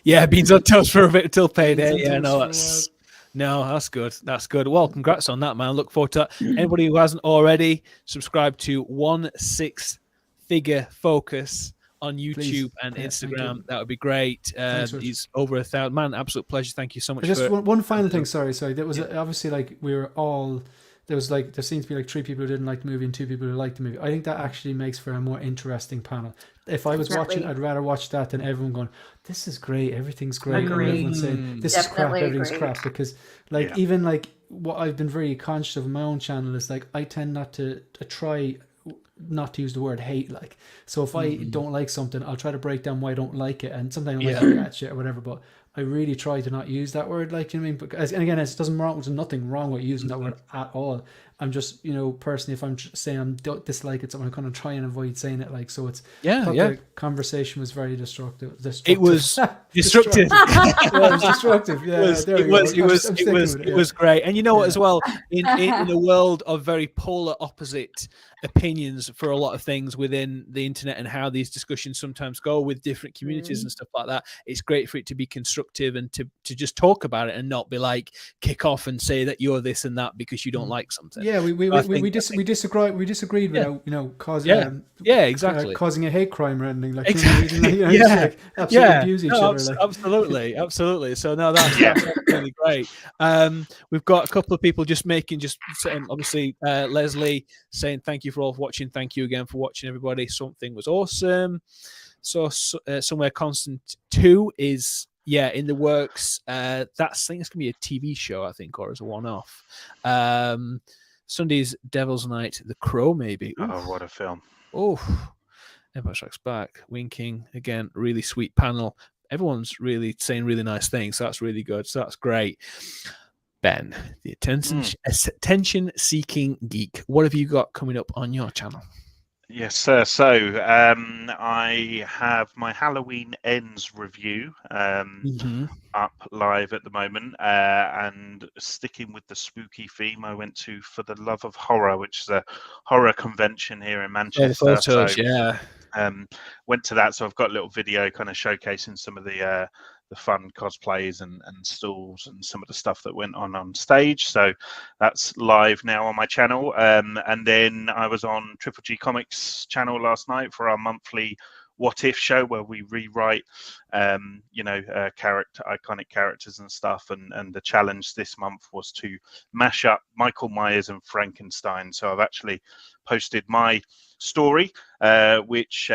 Yeah, beans on toast for a bit till payday. Beans on Yeah, toast no, for a that's no, that's good. That's good. Well, congrats on that, man. Look forward to that. Anybody who hasn't already, subscribe to 16Figure Focus on YouTube Please. and Yeah, thank Instagram. you. That would be great. Thanks, Rich. He's over 1,000. Man, absolute pleasure. Thank you so much. Just for one final thing. Sorry. There was obviously like we were all. There seems to be like 3 people who didn't like the movie and 2 people who liked the movie. I think that actually makes for a more interesting panel. If I was watching, I'd rather watch that than everyone going, "This is great, everything's great," or everyone saying, "This is crap, everything's crap." Because like even like what I've been very conscious of in my own channel is like I tend not to try not to use the word hate. Like, so if I don't like something, I'll try to break down why I don't like it, and sometimes I'm like that shit or whatever. But I really try to not use that word, like, you know what I mean? Because, and again, it doesn't wrong. There's nothing wrong with using that word at all. I'm just, you know, personally, if I'm saying I don't dislike it, so I'm kind of try and avoid saying it. Like, so it's the conversation was very destructive. It was destructive. It was destructive. Yeah, it was great. And you know what, as well, in a world of very polar opposite opinions for a lot of things within the internet and how these discussions sometimes go with different communities and stuff like that, it's great for it to be constructive and to just talk about it and not be like kick off and say that you're this and that because you don't like something. Yeah, we disagreed without, you know, causing exactly causing a hate crime or anything, like, exactly. You know, like absolutely abuse each other, like. absolutely. So no, that's really great. We've got a couple of people just saying, obviously, Leslie saying thank you for all watching. Thank you again for watching, everybody. Something was awesome. So Somewhere Constant 2 is in the works. I think it's gonna be a TV show, I think, or as a one-off. Sunday's Devil's Night, The Crow, maybe. Oof. Oh, what a film. Empire Strikes Back, winking again, really sweet panel. Everyone's really saying really nice things, so that's really good. So that's great. Ben, the attention-seeking geek. What have you got coming up on your channel? Yes, sir. So I have my Halloween Ends review up live at the moment, and sticking with the spooky theme, I went to For the Love of Horror, which is a horror convention here in Manchester. Went to that, so I've got a little video kind of showcasing some of the fun cosplays and stalls and some of the stuff that went on stage. So that's live now on my channel. And then I was on Triple G Comics channel last night for our monthly What If show, where we rewrite iconic characters and stuff, and the challenge this month was to mash up Michael Myers and Frankenstein. So I've actually posted my story, which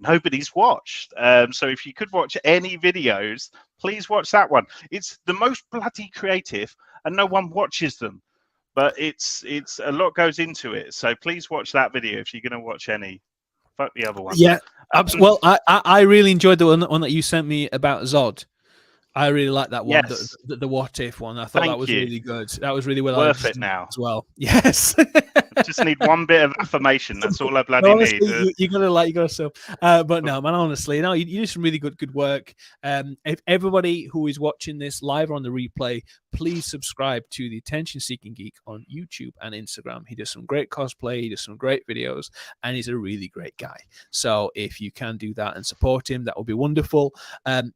nobody's watched. So if you could watch any videos, please watch that one. It's the most bloody creative and no one watches them, but it's a lot goes into it. So please watch that video if you're going to watch any. Fuck the other one. Yeah. Well, I really enjoyed the one that you sent me about Zod. I really like that one, yes. the What If one. I thought that was really good. That was really well worth it now as well. Yes. Just need one bit of affirmation. That's all I bloody honestly, need. You gotta so. But no, man. Honestly, no, you do some really good work. If everybody who is watching this live or on the replay, please subscribe to the Attention Seeking Geek on YouTube and Instagram. He does some great cosplay. He does some great videos, and he's a really great guy. So if you can do that and support him, that would be wonderful.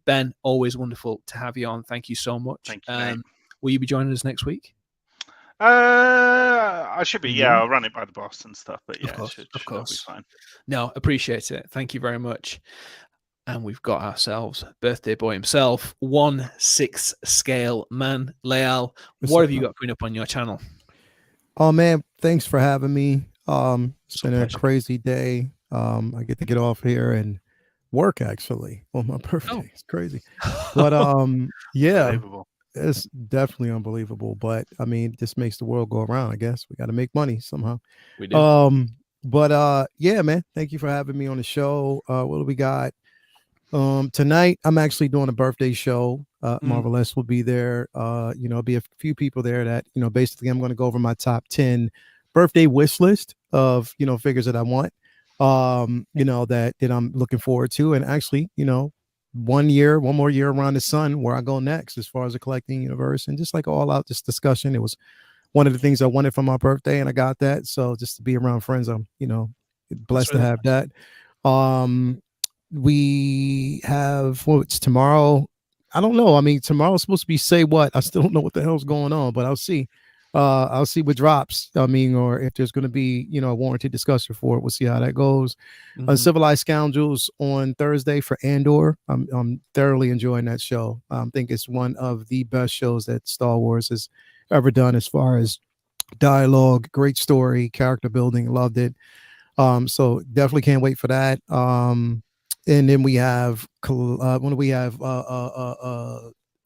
Ben, always wonderful to have you on. Thank you so much. Thank you, will you be joining us next week? I should be. Yeah, I'll run it by the boss and stuff. But yeah, of course. That'll be fine. No, appreciate it. Thank you very much. And we've got ourselves birthday boy himself, 1/6 scale man, Leal. What have you got coming up on your channel? Oh man, thanks for having me. It's been a crazy day. I get to get off here and work actually on my birthday. It's crazy, but yeah, it's definitely unbelievable. But I mean, it just makes the world go around. I guess we got to make money somehow. We do. But yeah, man, thank you for having me on the show. What do we got? Tonight I'm actually doing a birthday show. Marvelous will be there. There'll be a few people there that, basically I'm going to go over my top 10 birthday wish list of, figures that I want, that I'm looking forward to. And actually, one more year around the sun where I go next as far as the collecting universe, and just like all out this discussion. It was one of the things I wanted for my birthday, and I got that. So just to be around friends, I'm, blessed to have that. We have it's tomorrow. I don't know. I mean, tomorrow's supposed to be Say What. I still don't know what the hell's going on, but I'll see. I'll see what drops. I mean, or if there's going to be, a warranted discussion for it. We'll see how that goes. Civilized Scoundrels on Thursday for Andor. I'm thoroughly enjoying that show. I think it's one of the best shows that Star Wars has ever done as far as dialogue, great story, character building. Loved it. So definitely can't wait for that. And then we have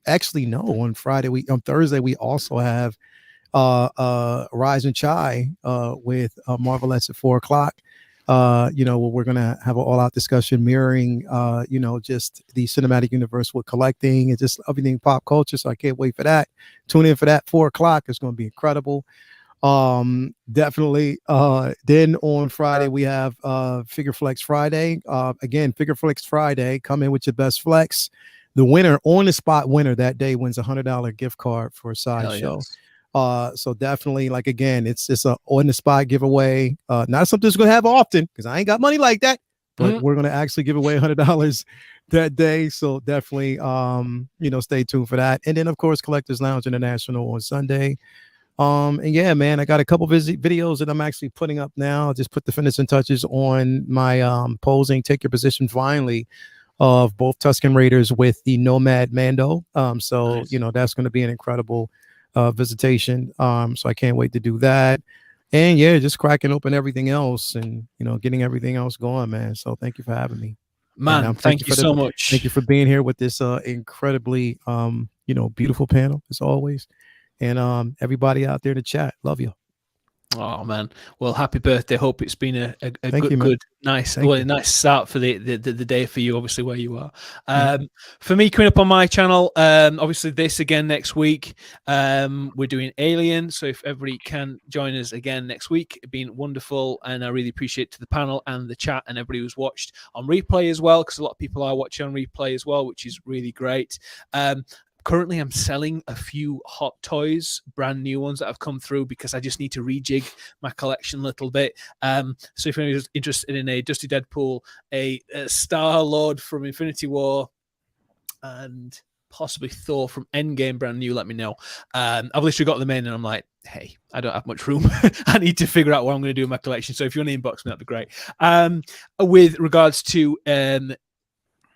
actually no, on Thursday we also have Rise and Chai with Marvelettes at 4:00. Where we're gonna have an all-out discussion mirroring just the cinematic universe with collecting and just everything pop culture. So I can't wait for that. Tune in for that. 4:00 is going to be incredible. Definitely. Then on Friday we have Figure Flex Friday. Again, Figure Flex Friday. Come in with your best flex. The winner, on the spot winner that day, wins $100 gift card for a sideshow. So definitely, like, again, it's a on the spot giveaway. Not something that's gonna have often because I ain't got money like that, but we're gonna actually give away $100 that day. So definitely stay tuned for that. And then of course Collectors Lounge International on Sunday. And yeah, man, I got a couple videos that I'm actually putting up now. I just put the finishing touches on my posing Take Your Position finally of both Tusken Raiders with the Nomad Mando. So nice. That's going to be an incredible visitation. So I can't wait to do that. And yeah, just cracking open everything else and getting everything else going, man. So thank you for having me. Man, thank you so much. Thank you for being here with this incredibly beautiful panel as always. And everybody out there to chat. Love you. Oh man, well, happy birthday. Hope it's been a good, nice start for the day for you, obviously where you are. For me, coming up on my channel, obviously this again next week. We're doing Alien, so if everybody can join us again next week, it's been wonderful, and I really appreciate to the panel and the chat and everybody who's watched on replay as well, because a lot of people are watching on replay as well, which is really great. Currently, I'm selling a few hot toys, brand new ones that have come through because I just need to rejig my collection a little bit. So if anyone's interested in a Dusty Deadpool, a Star-Lord from Infinity War, and possibly Thor from Endgame brand new, let me know. I've literally got them in and I'm like, hey, I don't have much room. I need to figure out what I'm going to do in my collection. So if you want to inbox me, that'd be great. With regards to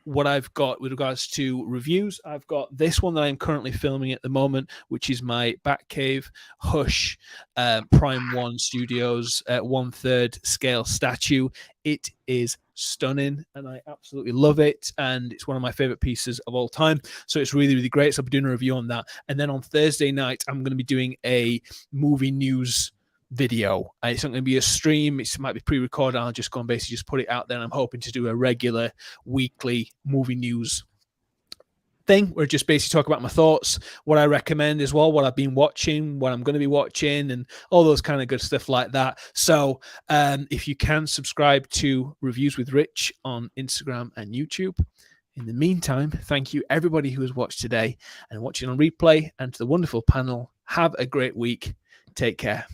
what I've got with regards to reviews, I've got this one that I'm currently filming at the moment, which is my Batcave Hush Prime 1 Studios 1/3 scale statue. It is stunning and I absolutely love it, and it's one of my favorite pieces of all time, so it's really, really great. So I'll be doing a review on that, and then on Thursday night I'm going to be doing a movie news video. It's not going to be a stream, it might be pre-recorded. I'll just go and basically just put it out there, and I'm hoping to do a regular weekly movie news thing where I just basically talk about my thoughts, what I recommend as well, what I've been watching, what I'm going to be watching, and all those kind of good stuff like that. So if you can subscribe to Reviews with Rich on Instagram and YouTube. In the meantime, thank you everybody who has watched today and watching on replay, and to the wonderful panel, have a great week. Take care.